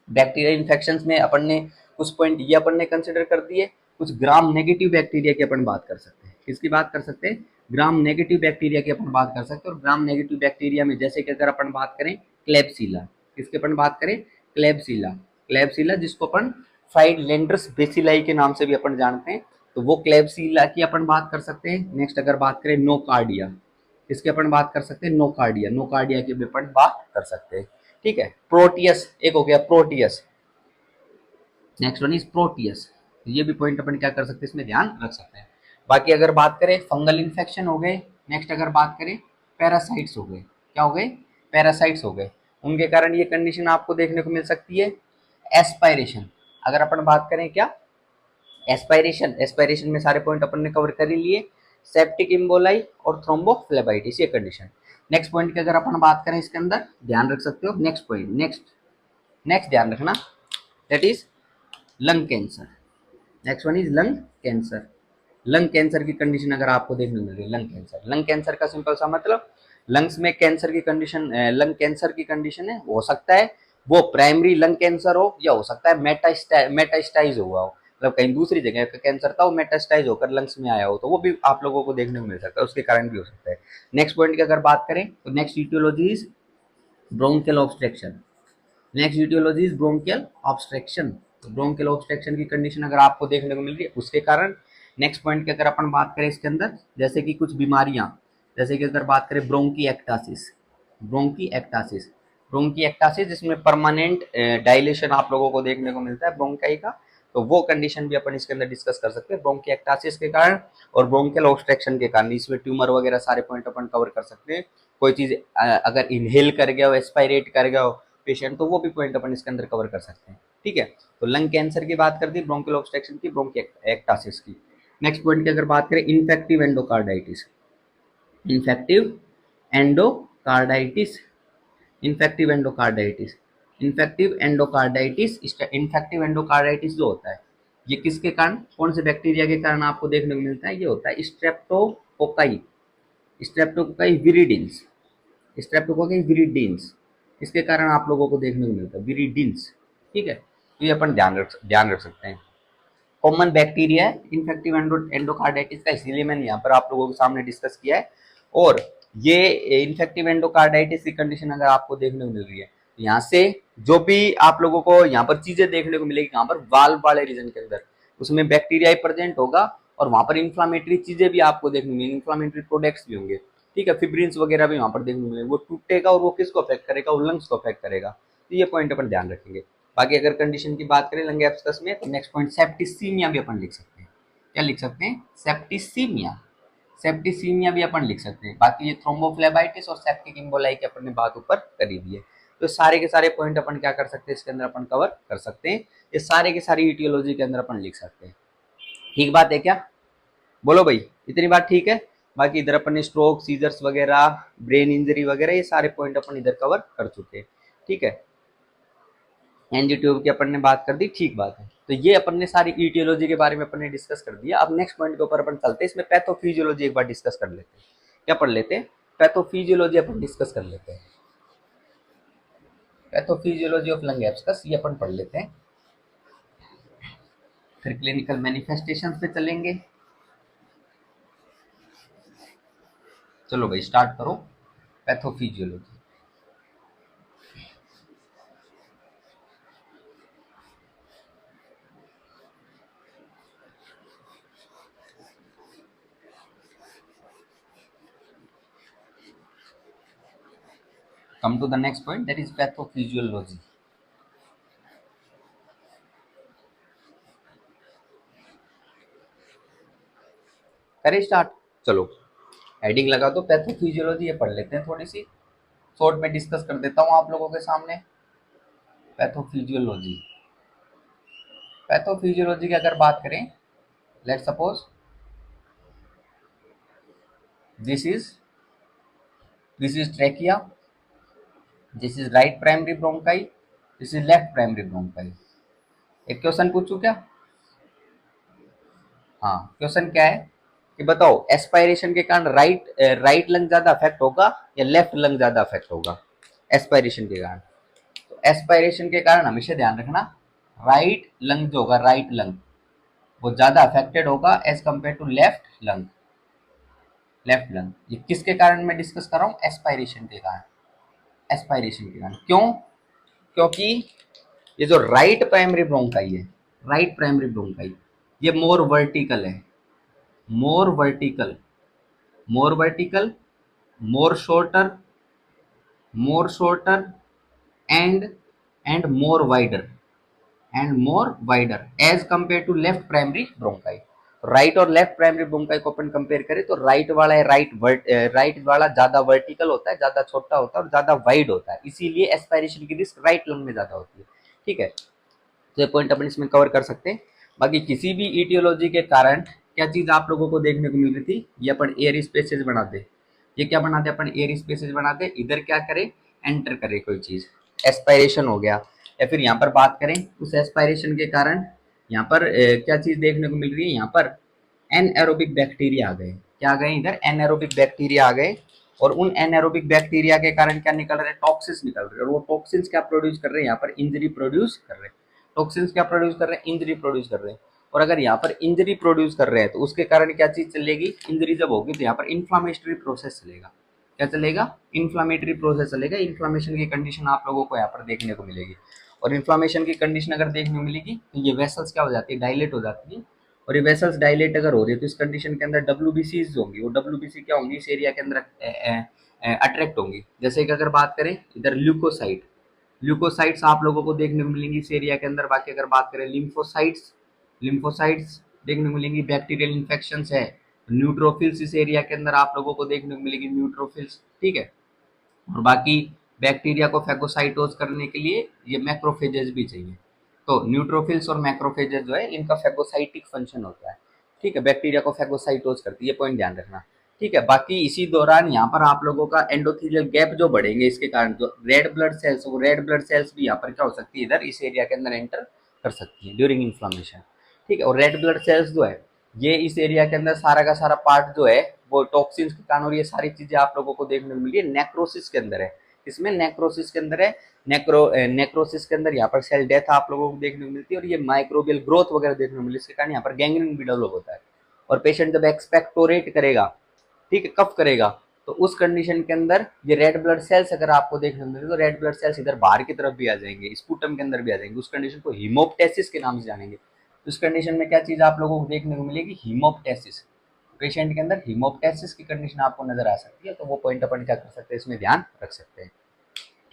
बैक्टीरियल इन्फेक्शंस में अपन ने कुछ पॉइंट ये अपन ने कंसिडर कर दिए। कुछ ग्राम नेगेटिव बैक्टीरिया की अपन बात कर सकते हैं। किसकी बात कर सकते हैं, ग्राम नेगेटिव बैक्टीरिया की अपन बात कर सकते हैं। और ग्राम नेगेटिव बैक्टीरिया में जैसे कि अगर अपन बात करें क्लेबसीला, किसकी अपन बात करें, क्लेबसीला। क्लेबसीला जिसको अपन फ्राइडलैंड्रस बेसिलाई के नाम से भी अपन जानते हैं, तो वो क्लेबसीला की अपन बात कर सकते हैं। नेक्स्ट अगर बात करें नोकार्डिया, इसकी अपन बात कर सकते हैं नोकार्डिया, नोकार्डिया की भी अपन बात कर सकते हैं। ठीक है, प्रोटियस एक हो गया, Proteus. Next one is Proteus. ये भी पॉइंट अपन क्या कर सकते हैं, इसमें ध्यान रख सकते हैं। बाकी अगर बात करें फंगल इन्फेक्शन हो गए। नेक्स्ट अगर बात करें पैरासाइट्स हो गए, क्या हो गए, पैरासाइट्स हो गए। उनके कारण ये कंडीशन आपको देखने को मिल सकती है एस्पायरेशन। अगर अपन बात करें क्या, एस्पायरेशन, एस्पायरेशन में सारे पॉइंट अपन ने कवर कर ही लिए, सेप्टिक इम्बोलाई और थ्रोम्बोफ्लेबाइटिस ये कंडीशन। नेक्स्ट पॉइंट की अगर अपन बात करें इसके अंदर ध्यान रख सकते हो, नेक्स्ट पॉइंट, नेक्स्ट नेक्स्ट ध्यान रखना, that is lung cancer. Next one is lung cancer. Lung cancer की कंडीशन अगर आपको देखने को मिल रही है, लंग कैंसर, लंग कैंसर का सिंपल सा मतलब लंग्स में कैंसर की कंडीशन, लंग कैंसर की कंडीशन है, हो सकता है वो प्राइमरी लंग कैंसर हो या हो सकता है मेटास्टाइज हुआ हो, मतलब कहीं दूसरी जगह का कैंसर था वो मेटास्टाइज होकर लंग्स में आया हो, तो वो भी आप लोगों को देखने को मिल सकता है, उसके कारण भी हो सकता है। नेक्स्ट पॉइंट की अगर बात करें तो next aetiology is bronchial obstruction. Next aetiology is bronchial obstruction. तो ब्रोंकियल ऑब्स्ट्रक्शन की कंडीशन अगर आपको देखने को मिल रही है उसके कारण। नेक्स्ट पॉइंट की अगर अपन बात करें इसके अंदर, जैसे कि कुछ बीमारियां, जैसे कि अगर बात करें ब्रोंकी एक्टासिस, ब्रोंकी एक्टासिस, ब्रोंकी एक्टासिस जिसमें परमानेंट डायलेशन आप लोगों को देखने को मिलता है ब्रोंकाई का, तो वो कंडीशन भी अपन इसके अंदर डिस्कस कर सकते हैं ब्रोंकी एक्टासिस के कारण और ब्रोंकियल ऑब्स्ट्रक्शन के कारण। इसमें ट्यूमर वगैरह सारे पॉइंट अपन कवर कर सकते हैं। कोई चीज अगर इनहेल कर गया हो, एस्पायरेट कर गया हो पेशेंट, तो वो भी पॉइंट अपन इसके अंदर कवर कर सकते हैं। ठीक है, तो लंग कैंसर की बात कर दी, ब्रोंकियल ऑब्स्ट्रक्शन की, ब्रोंकी एक्टासिस की। नेक्स्ट पॉइंट की अगर बात करें infective endocarditis, infective endocarditis, infective endocarditis, infective endocarditis, infective endocarditis जो होता है ये किसके कारण, कौन से बैक्टीरिया के कारण आपको देखने को मिलता है, ये होता है स्ट्रेप्टोकोकाई, स्ट्रेप्टोकोकाई विरिडिन्स, स्ट्रेप्टोकोकाई विरिडिन्स, इसके कारण आप लोगों को देखने को मिलता है विरिडिन्स। ठीक है, तो ये अपन ध्यान रख सकते हैं। कॉमन बैक्टीरिया है इन्फेक्टिव एंडोकार्डाइटिस का, इसीलिए मैंने यहाँ पर आप लोगों के सामने डिस्कस किया है। और ये इन्फेक्टिव एंडोकार्डाइटिस की कंडीशन अगर आपको देखने को मिल रही है, यहाँ से जो भी आप लोगों को यहाँ पर चीजें देखने को मिलेगी, यहाँ पर वाल्व वाले रीजन के अंदर उसमें बैक्टीरिया प्रेजेंट होगा और वहां पर इन्फ्लामेटरी चीजें भी आपको देखने को मिलेंगी, इन्फ्लामेटरी प्रोडक्ट्स भी होंगे। ठीक है, फिब्रिन्स वगैरह भी वहां पर देखने को मिलेंगे, वो टूटेगा और वो किसको अफेक्ट करेगा, वो लंग्स को अफेक्ट करेगा। तो ये पॉइंट अपन ध्यान रखेंगे। बाकी अगर कंडीशन की बात करें लंग एब्सकस में, तो नेक्स्ट पॉइंट सेप्टिसीमिया भी अपन लिख सकते हैं। क्या लिख सकते हैं, सेप्टिसीमिया, सेप्टिसीमिया भी अपन लिख सकते हैं। बाकी ये थ्रोम्बोफ्लेबाइटिस और सेप्टिक इम्बोलाई की अपन ने बात ऊपर करी दी है। तो सारे के सारे पॉइंट अपन क्या कर सकते हैं, इसके अंदर अपन कवर कर सकते हैं, ये सारे के सारी ईटियोलॉजी के अंदर अपन लिख सकते हैं। ठीक बात है क्या, बोलो भाई, इतनी बात ठीक है। बाकी इधर अपन ने स्ट्रोक, सीजर्स वगैरह, ब्रेन इंजरी वगैरह ये सारे पॉइंट अपन इधर कवर कर चुके हैं। ठीक है, एनजीट्यूब की अपन ने बात कर दी, ठीक बात है। तो ये अपन ने सारी ईटियोलॉजी के बारे में अपन ने डिस्कस कर दिया। अब नेक्स्ट पॉइंट के ऊपर अपन चलते हैं, इसमें पैथोफिजियोलॉजी एक बार डिस्कस कर लेते हैं। क्या पढ़ लेते हैं, पैथोफिजियोलॉजी अपन डिस्कस कर लेते हैं। पैथोफिजियोलॉजी ऑफ लंग एब्सकस ये अपन पढ़ लेते हैं, फिर क्लिनिकल मैनिफेस्टेशंस पे चलेंगे। चलो भाई स्टार्ट करो, pathophysiology. come to the next point, that is pathophysiology. करें स्टार्ट, चलो हेडिंग लगा दो पैथोफिजियोलॉजी, ये पढ़ लेते हैं थोड़ी सी। शॉर्ट में डिस्कस कर देता हूँ आप लोगों के सामने। पैथोफिजियोलॉजी, पैथोफिजियोलॉजी की अगर बात करें, let suppose this is trachea, this is right primary bronchi, this is left primary bronchi. एक क्वेश्चन पूछूं क्या? हाँ, क्वेश्चन क्या है कि बताओ एस्पायरेशन के कारण राइट लंग ज्यादा अफेक्ट होगा या लेफ्ट लंग ज्यादा अफेक्ट होगा एस्पायरेशन के कारण? तो एस्पायरेशन के कारण हमेशा ध्यान रखना राइट लंग जो होगा, राइट लंग वो ज्यादा अफेक्टेड होगा as compare to left lung. Left lung ये किसके कारण मैं डिस्कस कर रहा हूँ? एस्पायरेशन के कारण। एस्पायरेशन के कारण क्यों? क्योंकि ये जो राइट प्राइमरी ब्रोंकाई है, राइट प्राइमरी ब्रोंकाई ये मोर वर्टिकल है, more vertical, more vertical, more shorter, more shorter and more wider, and more wider as compare to left primary bronchi. Right और लेफ्ट प्राइमरी ब्रोंकाई को अपन कंपेयर करें तो राइट वाला है, राइट वाला ज्यादा वर्टिकल होता है, ज्यादा छोटा होता है और ज्यादा वाइड होता है, इसीलिए एस्पायरेशन की रिस्क राइट लंग में ज्यादा होती है। ठीक है, तो ये पॉइंट अपन इसमें कवर कर सकते हैं। बाकी किसी भी इटियोलॉजी के कारण क्या चीज आप लोगों को देखने को मिल रही थी, ये अपन एयर स्पेसेस बनाते, ये क्या बनाते अपन एयर स्पेसेस बनाते, इधर क्या करें एंटर करे कोई चीज, एस्पायरेशन हो गया। या फिर यहाँ पर बात करें उस एस्पायरेशन के कारण यहाँ पर क्या चीज देखने को मिल रही है, यहाँ पर एनएरोबिक बैक्टीरिया आ गए। क्या आ गए इधर? एनएरोबिक बैक्टीरिया आ गए। और उन एनएरोबिक बैक्टीरिया के कारण क्या निकल रहे हैं? टॉक्सिन्स निकल रहे हैं। और वो टॉक्सिन्स क्या प्रोड्यूस कर रहे हैं? यहाँ पर इंजरी प्रोड्यूस कर रहे हैं। टॉक्सिन्स क्या प्रोड्यूस कर रहे हैं? इंजरी प्रोड्यूस कर रहे हैं। और अगर यहाँ पर इंजरी प्रोड्यूस कर रहे हैं तो उसके कारण क्या चीज चलेगी? इंजरी जब होगी तो यहाँ पर इन्फ्लामेटरी प्रोसेस चलेगा। क्या चलेगा? इन्फ्लामेटरी प्रोसेस चलेगा। इन्फ्लामेशन की कंडीशन आप लोगों को यहाँ पर देखने को मिलेगी। और इन्फ्लामेशन की कंडीशन अगर देखने को मिलेगी तो ये वेसल्स क्या हो जाती है? डायलेट हो जाती है। और ये वेसल्स डायलेट अगर हो रही है तो इस कंडीशन के अंदर डब्ल्यूबीसीज होंगी, वो डब्ल्यूबीसी क्या होंगी? इस एरिया के अंदर अट्रैक्ट होंगी। जैसे कि अगर बात करें इधर ल्यूकोसाइट, ल्यूकोसाइट्स आप लोगों को देखने को मिलेंगी इस एरिया के अंदर। बाकी अगर बात करें लिम्फोसाइट्स, लिम्फोसाइट्स देखने को मिलेंगी। बैक्टीरियल इन्फेक्शंस है, न्यूट्रोफिल्स इस एरिया के अंदर आप लोगों को देखने को मिलेगी, न्यूट्रोफिल्स। ठीक है, और बाकी बैक्टीरिया को फैगोसाइटोज करने के लिए ये मैक्रोफेजेस भी चाहिए। तो न्यूट्रोफिल्स और मैक्रोफेजेस जो है इनका फैगोसाइटिक फंक्शन होता है। ठीक है, बैक्टीरिया को फैगोसाइटोज करती है, ये पॉइंट ध्यान रखना। ठीक है, बाकी इसी दौरान यहाँ पर आप लोगों का एंडोथेलियल गैप जो बढ़ेंगे इसके कारण जो रेड ब्लड सेल्स, वो रेड ब्लड सेल्स भी यहाँ पर क्या हो सकती है? इधर इस एरिया के अंदर एंटर कर सकती है ड्यूरिंग इन्फ्लामेशन। ठीक है, और रेड ब्लड सेल्स जो है ये इस एरिया के अंदर सारा का सारा पार्ट जो है वो टॉक्सिन्स के कारण, और ये सारी चीजें आप लोगों को देखने को मिली है नेक्रोसिस के अंदर है। इसमें नेक्रोसिस के अंदर है, नेक्रोसिस के अंदर यहाँ पर सेल डेथ आप लोगों को देखने को मिलती है। और ये माइक्रोबियल ग्रोथ वगैरह देखने को मिली, इसके कारण यहाँ पर गैंग्रीन भी डेवलप होता है। और पेशेंट जब एक्सपेक्टोरेट करेगा, ठीक है, कफ करेगा, तो उस कंडीशन के अंदर ये रेड ब्लड सेल्स अगर आपको देखने को मिले तो रेड ब्लड सेल्स इधर बाहर की तरफ भी आ जाएंगे, स्पूटम के अंदर भी आ जाएंगे। उस कंडीशन को हीमोप्टेसिस के नाम से जानेंगे। उस कंडीशन में क्या चीज आप लोगों को देखने को मिलेगी? हीमोप्टेसिस। पेशेंट के अंदर हीमोप्टेसिस की कंडीशन आपको नजर आ सकती है। तो वो पॉइंट अपन क्या कर सकते हैं, इसमें ध्यान रख सकते हैं।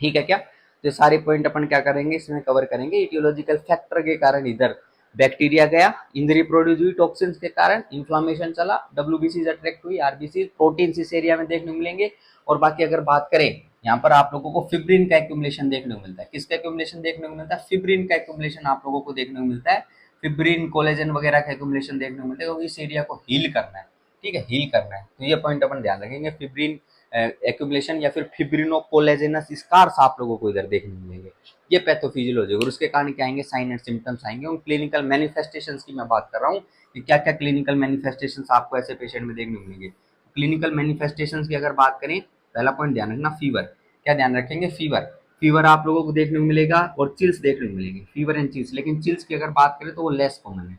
ठीक है क्या? तो सारे पॉइंट अपन क्या करेंगे इसमें कवर करेंगे। इटियोलॉजिकल फैक्टर के कारण इधर बैक्टीरिया गया, इंजरी प्रोड्यूस हुई, टॉक्सिन्स के कारण इन्फ्लामेशन चला, डब्ल्यूबीसीज अट्रैक्ट हुई, आरबीसी प्रोटीन्स इस एरिया में देखने को मिलेंगे। और बाकी अगर बात करें यहाँ पर आप लोगों को फिब्रिन का एक्यूमुलेशन देखने को मिलता है। किसका एक्यूमुलेशन देखने को मिलता है? फिब्रिन का एक्यूमुलेशन आप लोगों को देखने को मिलता है। फिब्रिन, कोलेजन वगैरह का एक्यूमुलेशन देखने को मिलता है, क्योंकि इस एरिया को हील करना है। ठीक है, हील करना है, तो ये पॉइंट अपन ध्यान रखेंगे। फिब्रिन एक्यूमुलेशन या फिर फिब्रिनोकोलेजिनस स्कार्स आप लोगों को इधर देखने को मिलेंगे। ये पैथोफिजियोलॉजी, और उसके कारण क्या आएंगे? साइन एंड सिम्टम्स आएंगे। उन क्लिनिकल मैनिफेस्टेशंस की मैं बात कर रहा हूँ कि क्या क्या क्लिनिकल मैनिफेस्टेशंस आपको ऐसे पेशेंट में देखने को मिलेंगे। क्लिनिकल मैनिफेस्टेशंस की अगर बात करें, पहला पॉइंट ध्यान रखना फीवर। क्या ध्यान रखेंगे? फीवर। फीवर आप लोगों को देखने को मिलेगा और चिल्स देखने को मिलेंगे, फीवर एंड चिल्स। लेकिन चिल्स की अगर बात करें तो वो लेस कॉमन है।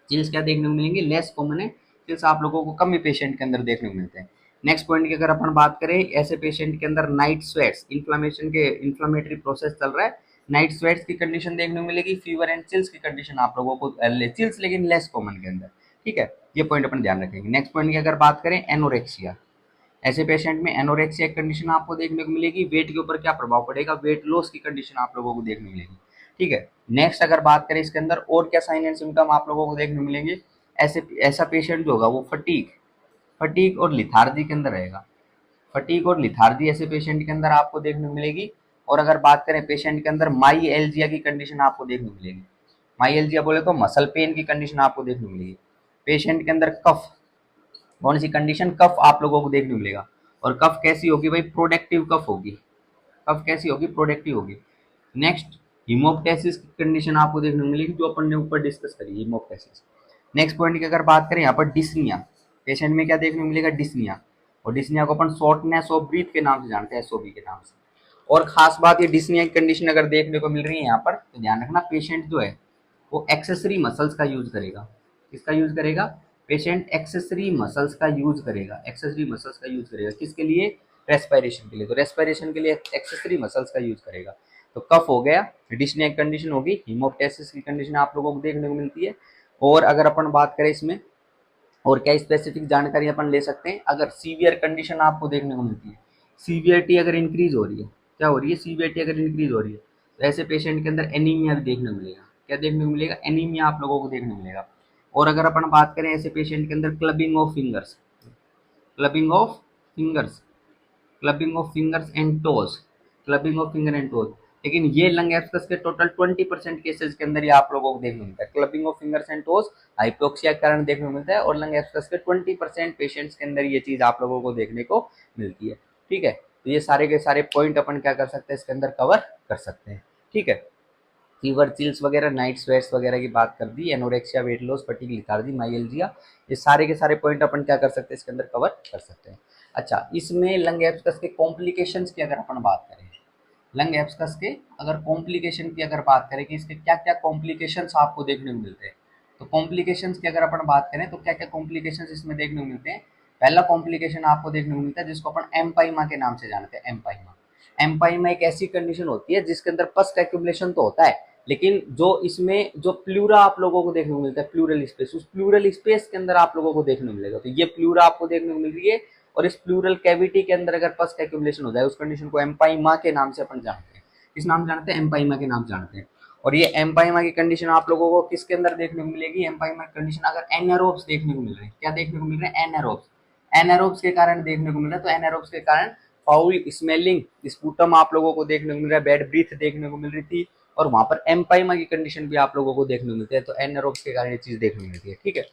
चिल्स क्या देखने को मिलेंगे? लेस कॉमन है। चिल्स आप लोगों को कम ही पेशेंट के अंदर देखने को मिलते हैं। नेक्स्ट पॉइंट की अगर अपन बात करें, ऐसे पेशेंट के अंदर नाइट स्वेट्स, इन्फ्लामेशन के इन्फ्लामेटरी प्रोसेस चल रहा है, नाइट स्वेट्स की कंडीशन देखने को मिलेगी। फीवर एंड चिल्स की कंडीशन आप लोगों को चिल्स लेकिन लेस कॉमन के अंदर। ठीक है, ये पॉइंट अपन ध्यान रखेंगे। नेक्स्ट पॉइंट की अगर बात करें, एनोरेक्सिया। ऐसे पेशेंट में एनोरेक्सिया कंडीशन आपको देखने को मिलेगी। वेट के ऊपर क्या प्रभाव पड़ेगा? वेट लॉस की कंडीशन आप लोगों को देखने को मिलेगी। ठीक है, नेक्स्ट अगर बात करें इसके अंदर और क्या साइन एंड सिम्टम आप लोगों को देखने को मिलेंगे, ऐसे ऐसा पेशेंट जो होगा वो फटीग और लिथार्जी के अंदर रहेगा। फटीग और लिथार्जी ऐसे पेशेंट के अंदर आपको देखने को मिलेगी। और अगर बात करें पेशेंट के अंदर माइएल्जिया की कंडीशन आपको देखने को मिलेगी। माइएल्जिया बोले तो मसल पेन की कंडीशन आपको देखने को मिलेगी। पेशेंट के अंदर कफ, कौन सी कंडीशन, कफ आप लोगों को देखने को मिलेगा। और कफ कैसी होगी भाई, प्रोडक्टिव कफ होगी। कफ कैसी होगी, प्रोडक्टिव होगी। नेक्स्ट हिमोप्टेसिस की कंडीशन आपको देखने को मिलेगी, जो अपन ने ऊपर डिस्कस करी, हिमोप्टेसिस। नेक्स्ट पॉइंट की अगर बात करें यहाँ पर डिस्निया, पेशेंट में क्या देखने को मिलेगा, डिस्निया। और डिस्निया को अपन शॉर्टनेस ऑफ ब्रीथ के नाम से जानते हैं, एसओबी के नाम से। और खास बात ये डिस्निया की कंडीशन अगर देखने को मिल रही है यहाँ पर, तो ध्यान रखना पेशेंट जो है वो एक्सेसरी मसल्स का यूज करेगा। किसका यूज करेगा, पेशेंट एक्सेसरी मसल्स का यूज करेगा। एक्सेसरी मसल्स का यूज करेगा किसके लिए, रेस्पिरेशन के लिए। तो रेस्पिरेशन के लिए एक्सेसरी मसल्स का यूज करेगा। तो कफ हो गया, डिस्निया की कंडीशन होगी, हिमोप्टेसिस की कंडीशन आप लोगों को देखने को मिलती है। और अगर अपन बात करें इसमें और क्या स्पेसिफिक जानकारी अपन ले सकते हैं, अगर सीवियर कंडीशन आपको देखने को मिलती है, सीवियरिटी अगर इंक्रीज हो रही है, क्या हो रही है, सीवियरिटी अगर इंक्रीज हो रही है, तो ऐसे पेशेंट के अंदर एनीमिया भी देखने को मिलेगा। क्या देखने को मिलेगा, एनीमिया आप लोगों को देखने को मिलेगा। और अगर अपन बात करें ऐसे पेशेंट के अंदर clubbing of fingers, clubbing of fingers, clubbing of fingers and toes, clubbing of finger and toes. लेकिन ये लंग एब्सकस के टोटल 20% केसेस के अंदर ये आप लोगों को देखने को मिलता है। Clubbing of fingers and toes hypoxia के कारण देखने को मिलता है, और लंग एब्सकस के 20% पेशेंट्स के अंदर ये चीज आप लोगों को देखने को मिलती है। ठीक है, तो ये सारे के सारे पॉइंट अपन क्या कर सकते हैं, इसके अंदर कवर कर सकते हैं। ठीक है, फीवर, चिल्स वगैरह, नाइट स्वेट्स वगैरह की बात कर दी, anorexia, weight loss, fatigue, lethargy, myalgia, ये सारे के सारे पॉइंट अपन क्या कर सकते हैं, इसके अंदर कवर कर सकते हैं। अच्छा, इसमें लंग एब्सकस के कॉम्प्लिकेशंस की अगर अपन बात करें, लंग एब्सकस के अगर कॉम्प्लिकेशन की अगर बात करें कि इसके क्या क्या कॉम्प्लिकेशंस आपको देखने को मिलते हैं, तो कॉम्प्लिकेशंस की अगर अपन बात करें तो क्या क्या कॉम्प्लिकेशंस इसमें देखने को मिलते हैं। पहला कॉम्प्लिकेशन आपको देखने को मिलता है जिसको अपन एम्पाइमा के नाम से जानते हैं, एम्पाइमा। एम्पाइमा एक ऐसी कंडीशन होती है जिसके अंदर पस्ट एक्यूमुलेशन तो होता है, लेकिन जो इसमें जो प्लूरा आप लोगों को देखने को मिलता है, प्लूरल स्पेस, उस प्लूरल स्पेस के अंदर आप लोगों को देखने को मिलेगा। तो ये प्लूरा आपको देखने को मिल रही है, और इस प्लूरल कैविटी के अंदर अगर पस्ट एक्यूमुलेशन हो जाए, उस कंडीशन को एम्पाइमा के नाम से अपन जानते हैं। किस नाम जानते हैं, एम्पाइमा के नाम जानते हैं। और ये एम्पाइमा की कंडीशन आप लोगों को किसके अंदर देखने को मिलेगी, एम्पाइमा की कंडीशन अगर एनारोब्स देखने को मिल रहे हैं, क्या देखने को मिल रहे हैं, एनारोब्स। एनारोब्स के कारण देखने को मिल रहा है, तो एनारोब्स के कारण फाउल स्मेलिंग स्पूटम आप लोगों को देखने को मिल रहा है, बैड ब्रीथ देखने को मिल रही थी, और वहां पर एम्पाइमा की कंडीशन भी आप लोगों को देखने को मिलती है। तो एनारोब्स के कारण ये चीज देखने को मिलती है। ठीक है,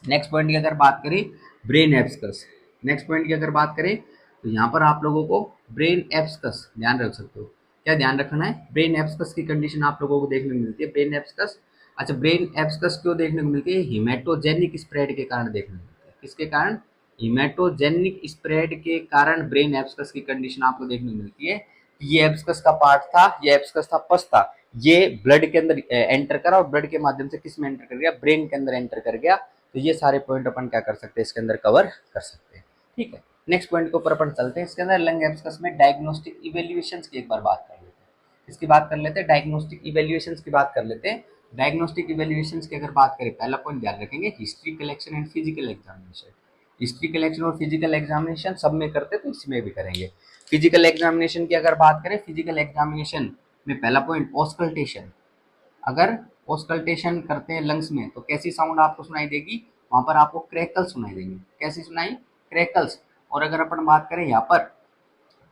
नेक्स्ट पॉइंट की अगर बात करें, ब्रेन एब्सकस। नेक्स्ट पॉइंट की अगर बात करें तो यहाँ पर आप लोगों को ब्रेन एब्सकस ध्यान रख सकते हो। क्या ध्यान रखना है, ब्रेन एब्सकस की कंडीशन आप लोगों को देखने को मिलती है, ब्रेन एब्सकस। अच्छा, ब्रेन एब्सकस क्यों देखने को मिलती है, हिमेटोजेनिक स्प्रेड के कारण देखने को मिलती है। किसके कारण, हिमेटोजेनिक स्प्रेड के कारण ब्रेन एब्सकस की कंडीशन आपको देखने को मिलती है। ये एब्सकस का पार्ट था, ये एब्सकस था, पस था, ये ब्लड के अंदर एंटर करा, और ब्लड के माध्यम से किस में एंटर कर गया, ब्रेन के अंदर एंटर कर गया। तो ये सारे पॉइंट अपन क्या कर सकते हैं, इसके अंदर कवर कर सकते हैं। ठीक है, नेक्स्ट पॉइंट के ऊपर अपन चलते हैं। इसके अंदर लंग एब्सकस में डायग्नोस्टिक इवेल्युएशंस की एक बार बात कर लेते हैं। इसकी बात कर लेते हैं, डायग्नोस्टिक इवेल्युएशंस की बात कर लेते हैं। डायग्नोस्टिक इवेल्युएशंस की अगर बात करें, पहला पॉइंट ध्यान रखेंगे, history collection and physical examination. History collection और फिजिकल एग्जामिनेशन सब में करते तो इसमें भी करेंगे। फिजिकल एग्जामिनेशन की अगर बात करें, फिजिकल एग्जामिनेशन में पहला पॉइंट ऑस्कल्टेशन। अगर ऑस्कल्टेशन करते हैं लंग्स में तो कैसी साउंड आपको सुनाई देगी, वहां पर आपको क्रैकल सुनाई देंगे। कैसी सुनाई, क्रैकल्स। और अगर अपन बात करें यहाँ पर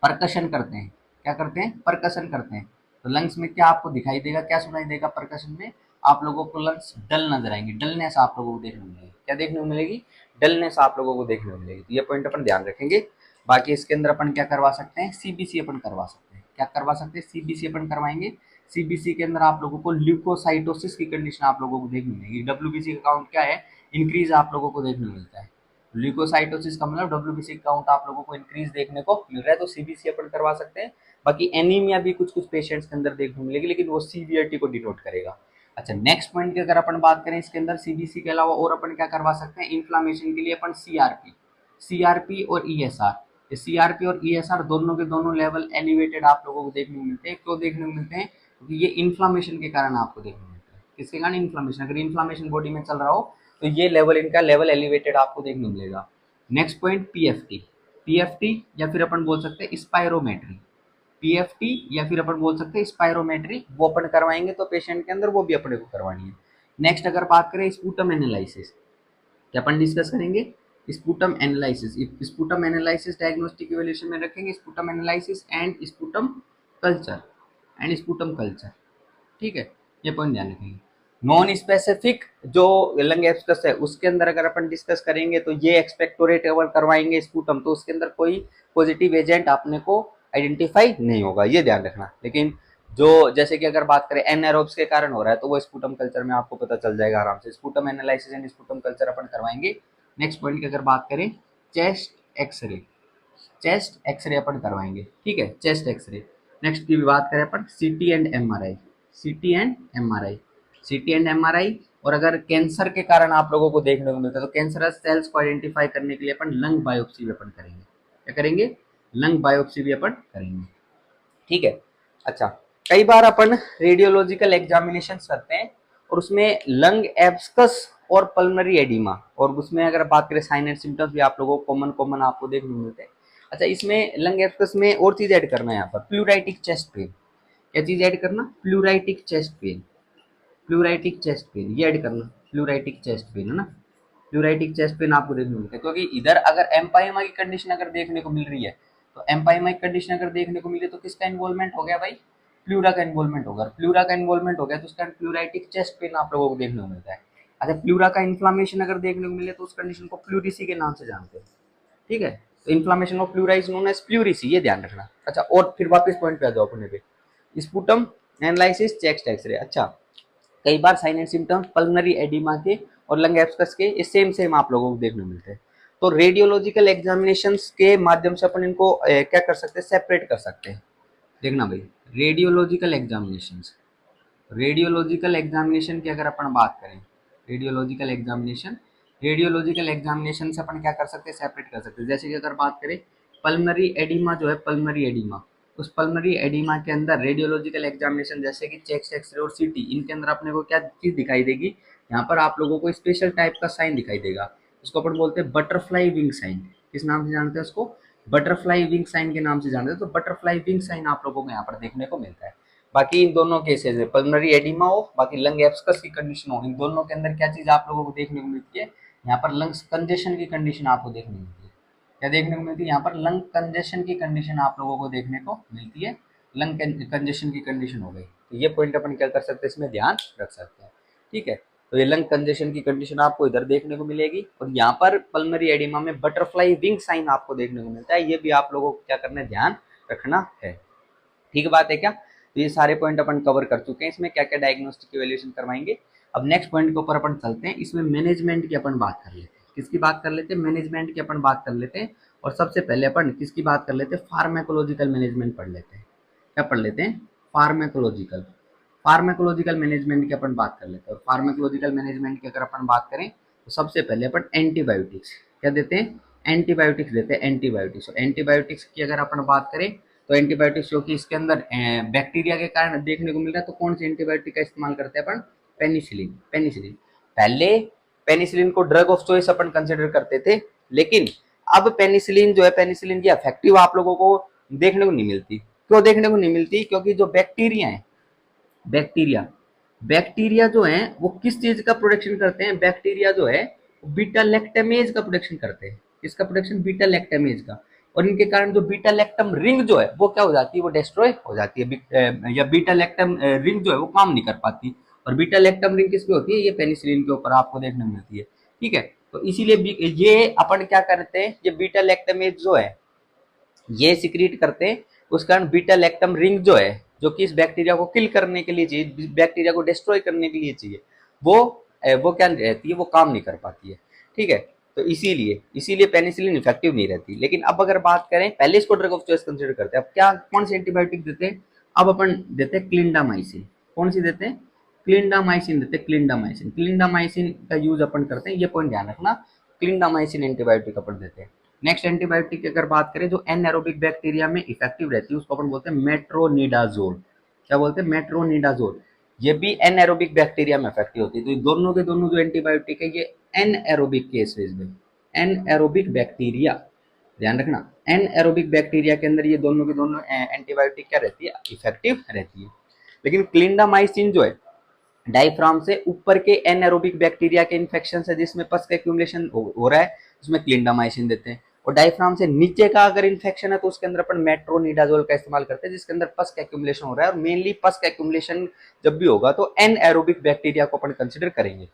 परकशन करते हैं, क्या करते हैं, परकशन करते हैं, तो लंग्स में क्या आपको दिखाई देगा, क्या सुनाई देगा परकशन में, आप लोगों को लंग्स डल नजर आएंगे, डलनेस आप लोगों को देखने को मिलेगी। क्या देखने को मिलेगी, डलनेस आप लोगों को देखने को मिलेगी। तो ये पॉइंट अपन ध्यान रखेंगे। बाकी इसके अंदर अपन क्या करवा सकते हैं, सीबीसी अपन करवा सकते हैं। क्या करवा सकते हैं, सीबीसी अपन करवाएंगे। सीबीसी के अंदर आप लोगों को ल्यूकोसाइटोसिस की कंडीशन आप लोगों को देखने मिलेगी। डब्ल्यूबीसी का काउंट क्या है, इंक्रीज आप लोगों को देखने को मिलता है। ल्यूकोसाइटोसिस का मतलब डब्ल्यूबीसी काउंट आप लोगों को इंक्रीज देखने को मिल रहा है, तो सीबीसी अपन करवा सकते हैं। बाकी एनीमिया भी कुछ कुछ पेशेंट्स के अंदर देखने को मिलेगी, लेकिन वो सीवियरिटी को डिनोट करेगा। अच्छा, नेक्स्ट पॉइंट की अगर अपन बात करें, इसके अंदर सीबीसी के अलावा और अपन क्या करवा सकते हैं, इन्फ्लामेशन के लिए अपन सीआरपी, सीआरपी और ईएसआर। सीआरपी और ईएसआर दोनों के दोनों लेवल एलिवेटेड आप लोगों को देखने को मिलते हैं। क्यों देखने को मिलते हैं, क्योंकि ये इन्फ्लामेशन के कारण आपको देखने को मिलता है। किसके कारण, इन्फ्लामेशन। अगर इन्फ्लामेशन बॉडी में चल रहा हो तो ये लेवल, इनका लेवल एलिवेटेड आपको देखने को मिलेगा। नेक्स्ट पॉइंट पीएफटी, पीएफटी या फिर अपन बोल सकते हैं स्पायरोमेट्री, पीएफटी या फिर अपन बोल सकते हैं स्पायरोमेट्री, वो अपन करवाएंगे तो पेशेंट के अंदर वो भी अपने को करवानी है। नेक्स्ट अगर बात करें स्पूटम एनालिसिस, क्या अपन डिस्कस करेंगे, sputum analysis, sputum analysis diagnostic evaluation में रखेंगे, sputum analysis and sputum culture, and sputum culture, ठीक है, ये पॉइंट ध्यान रखेंगे। नॉन स्पेसिफिक जो लंग एब्सकस है उसके अंदर अगर अपन डिस्कस करेंगे तो ये एक्सपेक्टोरेट अगर करवाएंगे स्पुटम तो उसके अंदर कोई पॉजिटिव एजेंट आपने को आइडेंटिफाई नहीं होगा, ये ध्यान रखना। लेकिन जो जैसे कि अगर बात करें एनएरोब्स के कारण हो रहा है तो वो स्पुटम कल्चर में आपको पता चल जाएगा आराम से। Sputum analysis and sputum culture अपन करवाएंगे। नेक्स्ट पॉइंट की अगर बात करें चेस्ट एक्सरे, चेस्ट एक्सरे अपन करवाएंगे, ठीक है, चेस्ट एक्सरे। नेक्स्ट की बात करें अपन सीटी एंड एमआरआई, सीटी एंड एमआरआई, सीटी एंड एमआरआई। और अगर कैंसर के कारण आप लोगों को देखने को मिलता है तो कैंसरस सेल्स को आइडेंटिफाई करने के लिए अपन लंग बायोप्सी भी अपन करेंगे, क्या करेंगे, लंग बायोप्सी भी अपन करेंगे, ठीक है। अच्छा, कई बार अपन रेडियोलॉजिकल एग्जामिनेशन करते हैं और उसमें लंग एब्सकस और पल्मनरी एडिमा, और उसमें अगर बात करें साइन एंड सिम्टम्स भी आप लोगों को कॉमन कॉमन आपको देखने को मिलते हैं। अच्छा, इसमें लंग एब्सकस में और चीज ऐड करना है यहाँ पर, प्लूराइटिक चेस्ट पेन। क्या चीज ऐड करना, प्लूराइटिक चेस्ट पेन, प्लूराइटिक चेस्ट पेन ये ऐड करना, प्लूराइटिक चेस्ट पेन है ना, प्लूराइटिक चेस्ट पेन आपको देखने को मिलता है। क्योंकि इधर अगर एम्पाइमा की कंडीशन अगर देखने को मिल रही है तो एम्पाइमा की कंडीशन अगर देखने को मिली तो किसका इन्वॉल्वमेंट हो गया भाई, प्लूरा का इन्वॉल्वमेंट होगा, प्लूरा का इन्वॉल्वमेंट हो गया तो उसका प्लूराइटिक चेस्ट पेन आप लोगों को देखने को मिलता है। अच्छा, प्लूरा का इन्फ्लामेशन अगर देखने को मिले तो उस कंडीशन को प्लूरिसी के नाम से जानते हैं, ठीक है। तो inflammation of pleura is known as pleurisy, ये ध्यान रखना। अच्छा, और फिर वापस पॉइंट पे आ जाओ अपने पे, स्पुटम एनालिसिस चेस्ट एक्सरे। अच्छा, कई बार sign and symptoms pulmonary oedema के और लंग एब्सकस के ये सेम सेम आप लोगों को देखने को मिलते हैं। तो रेडियोलॉजिकल एग्जामिनेशंस के माध्यम से अपन इनको क्या कर सकते हैं, सेपरेट कर सकते हैं। देखना भाई, रेडियोलॉजिकल एग्जामिनेशंस, रेडियोलॉजिकल एग्जामिनेशन की अगर अपन बात करें, रेडियोलॉजिकल एग्जामिनेशन, रेडियोलॉजिकल एग्जामिनेशन से अपन क्या कर सकते हैं, सेपरेट कर सकते हैं। जैसे कि अगर बात करें पल्मनरी एडिमा जो है, पल्मनरी एडिमा, उस पल्मनरी एडिमा के अंदर रेडियोलॉजिकल एग्जामिनेशन जैसे कि चेस्ट एक्सरे और सीटी, इनके अंदर अपने को क्या चीज दिखाई देगी, यहाँ पर आप लोगों को स्पेशल टाइप का साइन दिखाई देगा, उसको अपन बोलते हैं बटरफ्लाई विंग साइन। किस नाम से जानते हैं उसको, बटरफ्लाई विंग साइन के नाम से जानते हैं। तो बटरफ्लाई विंग साइन आप लोगों को यहाँ पर देखने को मिलता है। बाकी इन दोनों केसेज में पल्मनरी एडिमा हो, बाकी लंग एब्सकस की कंडीशन हो, इन दोनों के अंदर क्या चीज आप लोगों को देखने को मिलती है, यहाँ पर लंग्स कंजेशन की कंडीशन आपको देखने को मिलती है। क्या देखने को मिलती है, यहाँ पर लंग कंजेशन की कंडीशन आप लोगों को देखने को मिलती है। लंग कंजेशन की कंडीशन हो गई, तो ये पॉइंट अपन क्या कर सकते हैं, इसमें ध्यान रख सकते हैं, ठीक है। तो ये लंग कंजेशन की कंडीशन आपको इधर देखने को मिलेगी, और यहाँ पर पल्मनरी एडिमा में बटरफ्लाई विंग साइन आपको देखने को मिलता है। ये भी आप लोगों को क्या करना है, ध्यान रखना है, ठीक बात है क्या। तो ये सारे पॉइंट अपन कवर कर चुके हैं, इसमें क्या क्या डायग्नोस्टिक इवैल्यूएशन करवाएंगे। अब नेक्स्ट पॉइंट के ऊपर अपन चलते हैं, इसमें मैनेजमेंट की अपन बात कर लेते हैं। किसकी बात कर लेते हैं, मैनेजमेंट की अपन बात कर लेते हैं। और सबसे पहले अपन किसकी बात कर लेते हैं, फार्मेकोलॉजिकल मैनेजमेंट पढ़ लेते हैं। क्या पढ़ लेते हैं, फार्मेकोलॉजिकल, फार्मेकोलॉजिकल मैनेजमेंट की अपन बात कर लेते हैं। फार्मेकोलॉजिकल मैनेजमेंट की अगर अपन बात करें तो सबसे पहले अपन एंटीबायोटिक्स क्या देते हैं, एंटीबायोटिक्स देते हैं, एंटीबायोटिक्स। और एंटीबायोटिक्स की अगर अपन बात करें तो एंटीबायोटिक्स जो कि इसके अंदर बैक्टीरिया के कारण देखने को मिल रहा है, तो कौन सी एंटीबायोटिक का इस्तेमाल करते हैं अपन, पेनिसिलिन, पेनिसिलिन। पहले पेनिसिलिन को drug of choice upon consider करते थे, लेकिन अब पेनिसिलिन जो है, पेनिसिलिन की इफेक्टिव आप लोगों को देखने को नहीं मिलती। क्यों देखने को नहीं मिलती, क्योंकि जो बैक्टीरिया है, बैक्टीरिया, बैक्टीरिया जो है वो किस चीज का प्रोडक्शन करते हैं, बैक्टीरिया जो है बीटा लैक्टेमेज का प्रोडक्शन करते हैं। किसका प्रोडक्शन, बीटा लैक्टेमेज का। और इनके कारण जो बीटा लैक्टम रिंग जो है वो क्या हो जाती है, वो डिस्ट्रॉय हो जाती है, या बीटा लैक्टम रिंग जो है वो काम नहीं कर पाती। और बीटा लैक्टम रिंग किस पे होती है, ये पेनिसिलिन के ऊपर आपको देखने को मिलती है, ठीक है। तो इसीलिए ये अपन क्या करते हैं, ये बीटा लैक्टमेज जो है ये सिक्रीट करते हैं, उस कारण बीटा लैक्टम रिंग जो है, जो कि इस बैक्टीरिया को किल करने के लिए चाहिए, बैक्टीरिया को डिस्ट्रॉय करने के लिए चाहिए, वो क्या रहती है, वो काम नहीं कर पाती है, ठीक है। तो इसीलिए इसीलिए पेनिसिलिन इफेक्टिव नहीं रहती। लेकिन अब अगर बात करें, पहले इसको ड्रग ऑफ चॉइस कंसिडर करते हैं, अब क्या कौन सी एंटीबायोटिक देते हैं, अब अपन देते हैं क्लिंडामाइसिन। कौन सी देते हैं, क्लिंडामाइसिन देते हैं, क्लिंडामाइसिन, क्लिंडामाइसिन का यूज अपन करते हैं, ये पॉइंट ध्यान रखना, क्लिंडामाइसिन एंटीबायोटिक अपन देते हैं। नेक्स्ट एंटीबायोटिक की अगर बात करें जो एनएरोबिक बैक्टीरिया में इफेक्टिव रहती है, उसको अपन बोलते हैं मेट्रोनिडाजोल। क्या बोलते हैं, मेट्रोनिडाजोल। ये भी एनएरोबिक बैक्टीरिया में इफेक्टिव होती है। तो दोनों के दोनों जो एंटीबायोटिक है ये एनएरोबिक केसेस में, एनएरोबिक बैक्टीरिया, ध्यान रखना, एनएरोबिक बैक्टीरिया के अंदर ये दोनों के दोनों एंटीबायोटिक क्या रहती है, इफेक्टिव रहती है। लेकिन क्लिंडामाइसिन जो है, डायफ्राम से ऊपर के एनारोबिक बैक्टीरिया के इन्फेक्शन है जिसमें पस का एक्यूमुलेशन हो रहा है, उसमें क्लिंडामाइसिन देते हैं। और डायफ्राम से नीचे का अगर इन्फेक्शन है तो उसके अंदर अपन मेट्रोनिडाजोल का इस्तेमाल करते हैं, जिसके अंदर पस का एक्यूमुलेशन हो रहा है। और मेनली पस का एक्यूमुलेशन जब भी होगा तो एनएरोबिक बैक्टीरिया को अपन कंसिडर करेंगे,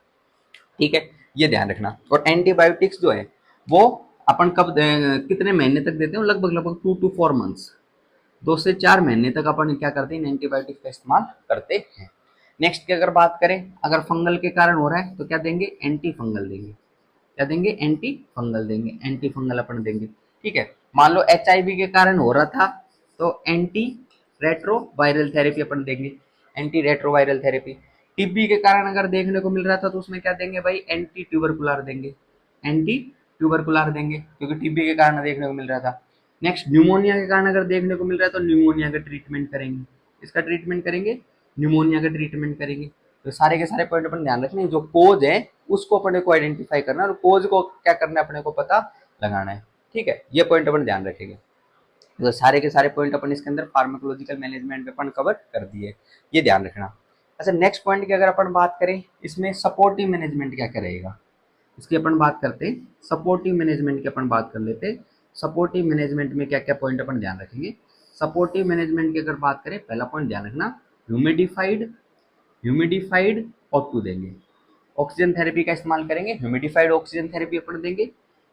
ठीक है, ये ध्यान रखना। और एंटीबायोटिक्स जो है वो अपन कब कितने महीने तक देते हैं, लगभग लगभग 2 to 4 मंथ्स, 2 से 4 महीने तक अपन क्या करते हैं, एंटीबायोटिक का इस्तेमाल करते हैं। नेक्स्ट की अगर बात करें, अगर फंगल के कारण हो रहा है तो क्या देंगे, एंटी फंगल देंगे। क्या देंगे, एंटी फंगल देंगे, एंटी फंगल अपन देंगे, ठीक है। मान लो एचआईवी के कारण हो रहा था तो एंटी रेट्रोवायरल थेरेपी अपन देंगे, एंटी रेट्रोवायरल थेरेपी। टीबी के कारण अगर देखने को मिल रहा था तो उसमें क्या देंगे भाई, एंटी ट्यूबरकुलर देंगे, एंटी ट्यूबरकुलर देंगे, क्योंकि टीबी के कारण देखने को मिल रहा था। नेक्स्ट न्यूमोनिया के कारण अगर देखने को मिल रहा है तो न्यूमोनिया का ट्रीटमेंट करेंगे, इसका ट्रीटमेंट करेंगे, न्यूमोनिया का ट्रीटमेंट करेंगे। तो सारे के सारे पॉइंट अपन ध्यान रखने हैं, जो कोज है उसको अपने को आइडेंटिफाई करना है और कोज को क्या करना है, अपने को पता लगाना है, ठीक है, ये पॉइंट अपन ध्यान रखेंगे। तो सारे के सारे पॉइंट अपन इसके अंदर फार्माकोलॉजिकल मैनेजमेंट पे अपन कवर कर दिए, ये ध्यान रखना। अच्छा, नेक्स्ट पॉइंट की अगर अपन बात करें, इसमें सपोर्टिव मैनेजमेंट क्या क्या रहेगा, इसकी अपन बात करते हैं। सपोर्टिव मैनेजमेंट की अपन बात कर लेते हैं। सपोर्टिव मैनेजमेंट में क्या क्या पॉइंट अपन ध्यान रखेंगे। सपोर्टिव मैनेजमेंट की अगर बात करें, पहला पॉइंट ध्यान रखना, ह्यूमिडिफाइड, ह्यूमिडिफाइड O2 देंगे, ऑक्सीजन थेरेपी का इस्तेमाल करेंगे, ह्यूमिडिफाइड ऑक्सीजन थेरेपी अपन देंगे।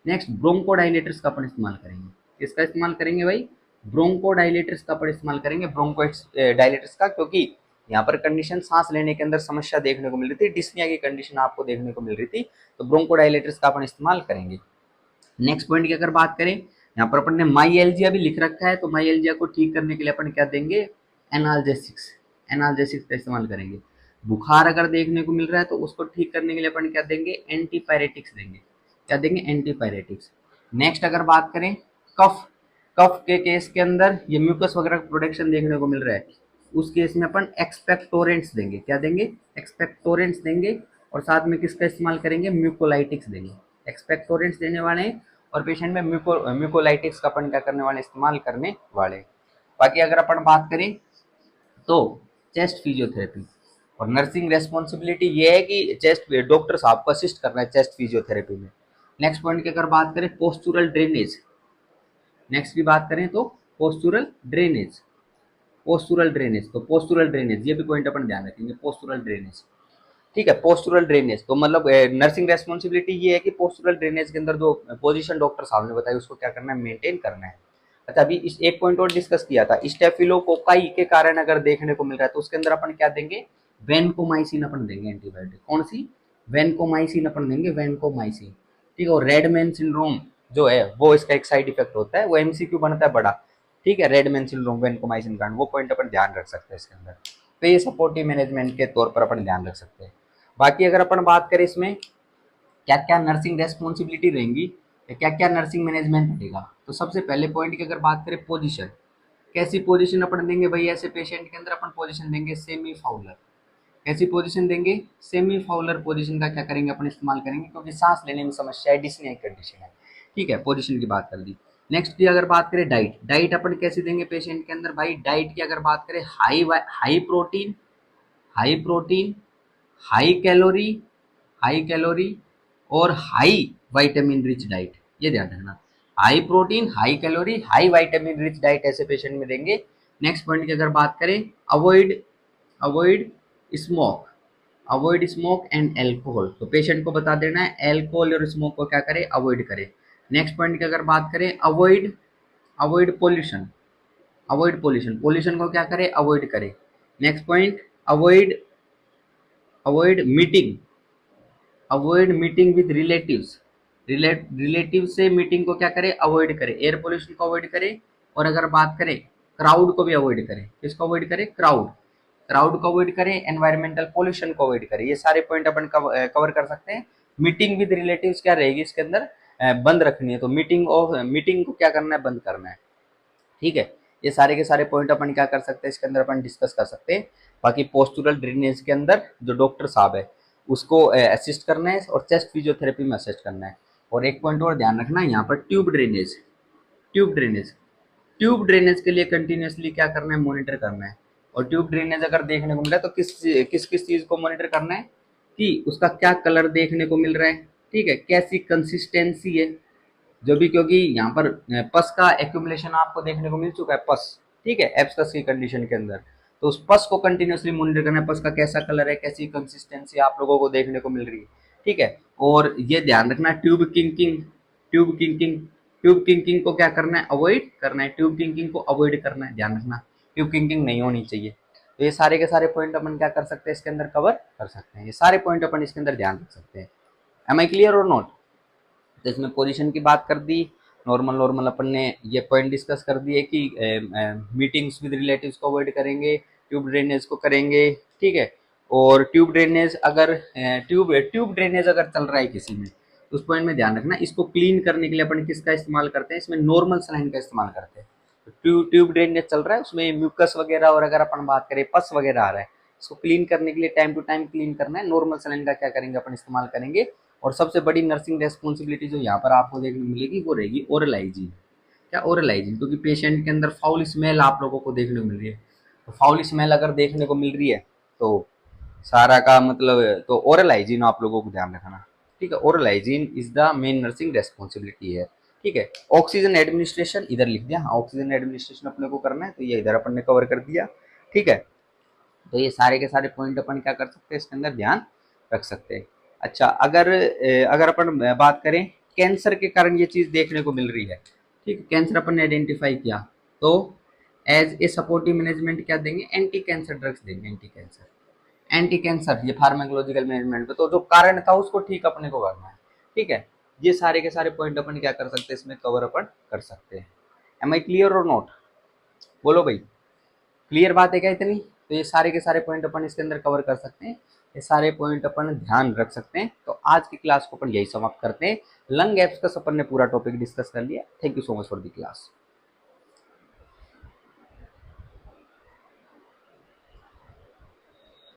नेक्स्ट ब्रोंकोडाइलेटर्स का अपन इस्तेमाल करेंगे, इसका इस्तेमाल करेंगे भाई, ब्रोंकोडाइलेटर्स का अपन इस्तेमाल करेंगे, ब्रोंको डायलेटर्स का, क्योंकि यहाँ पर कंडीशन सांस लेने के अंदर समस्या देखने को मिल रही थी, डिस्निया की कंडीशन आपको देखने को मिल रही थी, तो ब्रोंकोडाइलेटर्स का अपन इस्तेमाल करेंगे। नेक्स्ट पॉइंट की अगर बात करें, यहाँ पर अपन ने माइएल्जिया भी लिख रखा है, तो माइएल्जिया को ठीक करने के लिए अपन क्या देंगे, एनाल्जेसिक्स, एनाल्जेसिक्स का इस्तेमाल करेंगे। बुखार अगर देखने को मिल रहा है तो उसको ठीक करने के लिए अपन क्या देंगे, एंटीपायरेटिक्स देंगे, क्या देंगे, एंटीपायरेटिक्स। नेक्स्ट अगर बात करें, कफ, कफ के केस के अंदर ये म्यूकस वगैरह प्रोडक्शन देखने को मिल रहा है, उस केस में अपन एक्सपेक्टोरेंट्स देंगे, क्या देंगे, एक्सपेक्टोरेंट्स देंगे। और साथ में किसका इस्तेमाल करेंगे, म्यूकोलाइटिक्स देंगे, एक्सपेक्टोरेंट्स देने वाले हैं, और पेशेंट में म्यूकोलाइटिक्स का अपन क्या करने वाले, इस्तेमाल करने वाले। बाकी अगर अपन बात करें तो चेस्ट फिजियोथेरेपी, और नर्सिंग रेस्पॉन्सिबिलिटी ये है कि चेस्ट डॉक्टर साहब को असिस्ट करना है चेस्ट फिजियोथेरेपी में। नेक्स्ट पॉइंट की अगर बात करें, पोस्चुरल ड्रेनेज, नेक्स्ट की बात करें तो पोस्चुरल ड्रेनेज, पोस्चुरल ड्रेनेज, तो पोस्चुरल ड्रेनेज ये भी पॉइंट अपन ध्यान रखेंगे, पोस्चुरल ड्रेनेज, ठीक है। पोस्चुरल ड्रेनेज तो मतलब नर्सिंग रेस्पॉन्सिबिलिटी ये है कि पोस्चुरल ड्रेनेज के अंदर जो पोजीशन डॉक्टर साहब ने बताई उसको क्या करना है, मेंटेन करना है। अच्छा, अभी इस एक पॉइंट और डिस्कस किया था, स्टेफिलोकोकाई के कारण अगर देखने को मिल रहा है तो उसके अंदर अपन क्या देंगे, वेनकोमाइसिन अपन देंगे एंटीबायोटिक, कौन सी, वेनकोमाइसिन अपन देंगे, वेनकोमाइसिन, ठीक है। और रेडमैन सिंड्रोम जो है वो इसका एक साइड इफेक्ट होता है, वो एमसीक्यू बनता है बड़ा, ठीक है, रेडमैन सिंड्रोम, वेनकोमाइसिन कांड, वो पॉइंट अपन ध्यान रख सकते हैं इसके अंदर। तो ये सपोर्टिव मैनेजमेंट के तौर पर अपन ध्यान रख सकते हैं। बाकी अगर अपन बात करें इसमें क्या क्या नर्सिंग रेस्पॉन्सिबिलिटी रहेंगी, क्या क्या नर्सिंग मैनेजमेंट रहेगा, तो सबसे पहले पॉइंट की अगर बात करें, पोजीशन, कैसी पोजीशन अपन देंगे भाई, ऐसे पेशेंट के अंदर अपन पोजीशन देंगे सेमी फाउलर, कैसी पोजीशन देंगे, सेमी फाउलर पोजीशन का क्या करेंगे, अपन इस्तेमाल करेंगे, क्योंकि सांस लेने में समस्या है, डिस्निया कंडीशन है, ठीक है, पोजीशन की बात कर दी। नेक्स्ट की अगर बात करें, डाइट, डाइट अपन कैसे देंगे पेशेंट के अंदर भाई, डाइट की अगर बात करें, high protein, high protein, high calorie, high calorie और हाई विटामिन रिच डाइट, ये ध्यान रखना, high protein, high calorie, high vitamin rich diet ऐसे पेशेंट में देंगे। नेक्स्ट पॉइंट की अगर बात करें, avoid, avoid smoke, avoid smoke and alcohol, तो पेशेंट को बता देना है एल्कोहल और स्मोक को क्या करे, अवॉइड करे। नेक्स्ट पॉइंट की अगर बात करें, avoid, avoid pollution, avoid pollution, pollution को क्या करे, अवॉइड करे। Next point, avoid, avoid meeting, avoid meeting with relatives, relative से मीटिंग को क्या करे, अवॉइड करे, एयर पोल्यूशन को अवॉइड करे। और अगर बात करें, क्राउड को भी अवॉइड करें, किसको अवॉइड करें, क्राउड, क्राउड को अवॉइड करें, एनवायरमेंटल पोल्यूशन को अवॉइड करें, ये सारे पॉइंट अपन कवर कर सकते हैं। मीटिंग विद रिलेटिव्स क्या रहेगी इसके अंदर, बंद रखनी है, तो मीटिंग को क्या करना है, बंद करना है, ठीक है। ये सारे के सारे पॉइंट अपन क्या कर सकते हैं, इसके अंदर अपन डिस्कस कर सकते हैं। बाकी पोस्टुरल ड्रेनेज के अंदर जो डॉक्टर साहब है उसको असिस्ट करना है, और चेस्ट फिजियोथेरेपी में असिस्ट करना है। और एक पॉइंट और ध्यान रखना है यहाँ पर, tube drainage, tube drainage, tube drainage के लिए कंटिन्यूसली क्या करना है, मॉनिटर करना है, और ट्यूब ड्रेनेज अगर देखने को मिला तो किस किस किस चीज को मॉनिटर करना है कि उसका क्या कलर देखने को मिल रहा है, ठीक है, कैसी कंसिस्टेंसी है, जो भी, क्योंकि यहाँ पर पस का एक्यूमुलेशन आपको देखने को मिल चुका है, पस, ठीक है, एब्सकस की कंडीशन के अंदर। तो उस पस को कंटिन्यूसली मॉनिटर करना है, पस का कैसा कलर है, कैसी कंसिस्टेंसी आप लोगों को देखने को मिल रही है, ठीक है। और ये ध्यान रखना, ट्यूब किंकिंग, ट्यूब किंकिंग, ट्यूब किंकिंग को क्या करना है, अवॉइड करना है, ट्यूब किंकिंग को अवॉइड करना है, ध्यान रखना, ट्यूब किंकिंग नहीं होनी चाहिए। तो ये सारे के सारे पॉइंट अपन क्या कर सकते हैं इसके अंदर कवर कर सकते हैं, ये सारे पॉइंट अपन इसके अंदर ध्यान रख सकते हैं। एम आई क्लियर और नॉट? तो इसमें पोजीशन की बात कर दी, नॉर्मल नॉर्मल अपन ने ये पॉइंट डिस्कस कर दिए कि मीटिंग्स विद रिलेटिव्स को अवॉइड करेंगे, ट्यूब ड्रेनेज को करेंगे, ठीक है। और ट्यूब ड्रेनेज अगर ट्यूब ड्रेनेज अगर चल रहा है किसी में, तो उस पॉइंट में ध्यान रखना, इसको क्लीन करने के लिए अपन किसका इस्तेमाल करते हैं, इसमें नॉर्मल सलाइन का इस्तेमाल करते हैं। तो ट्यूब ड्रेनेज चल रहा है, उसमें म्यूकस वगैरह और अगर अपन बात करें पस वगैरह आ रहा है, इसको क्लीन करने के लिए टाइम टू टाइम क्लीन करना है, नॉर्मल सलाइन का क्या करेंगे अपन इस्तेमाल करेंगे। और सबसे बड़ी नर्सिंग रेस्पॉन्सिबिलिटी जो यहाँ पर आपको देखने को मिलेगी वो रहेगी ओरल हाइजीन। क्या ओरल हाइजीन, क्योंकि पेशेंट के अंदर फाउल स्मेल आप लोगों को देखने को मिल रही है, तो फाउल स्मेल अगर देखने को मिल रही है तो सारा का मतलब, तो ओरल हाइजीन आप लोगों को ध्यान रखना, ठीक है। Oral hygiene is the main nursing responsibility है, ठीक है। ऑक्सीजन एडमिनिस्ट्रेशन इधर लिख दिया, हाँ ऑक्सीजन एडमिनिस्ट्रेशन अपने को करना है, तो ये इधर अपन ने कवर कर दिया, ठीक है। तो ये सारे के सारे पॉइंट अपन क्या कर सकते हैं इसके अंदर ध्यान रख सकते हैं। अच्छा, अगर अपन बात करें कैंसर के कारण ये चीज देखने को मिल रही है, ठीक है, कैंसर अपन ने आइडेंटिफाई किया, तो एज ए सपोर्टिव मैनेजमेंट क्या देंगे, एंटी कैंसर ड्रग्स देंगे, एंटी कैंसर, ये फार्माकोलॉजिकल मैनेजमेंट पे, तो जो कारण था उसको ठीक अपने को करना है, ठीक है। ये सारे के सारे पॉइंट अपन क्या कर सकते हैं इसमें कवर अपन कर सकते हैं। एम आई क्लियर और नॉट? बोलो भाई, क्लियर बात है क्या इतनी? तो ये सारे के सारे पॉइंट अपन इसके अंदर कवर कर सकते हैं, ये सारे पॉइंट अपन ध्यान रख सकते हैं। तो आज की क्लास को अपन यही समाप्त करते हैं। लंग एब्सकस अपन ने पूरा टॉपिक डिस्कस कर लिया। Thank you so much for the class.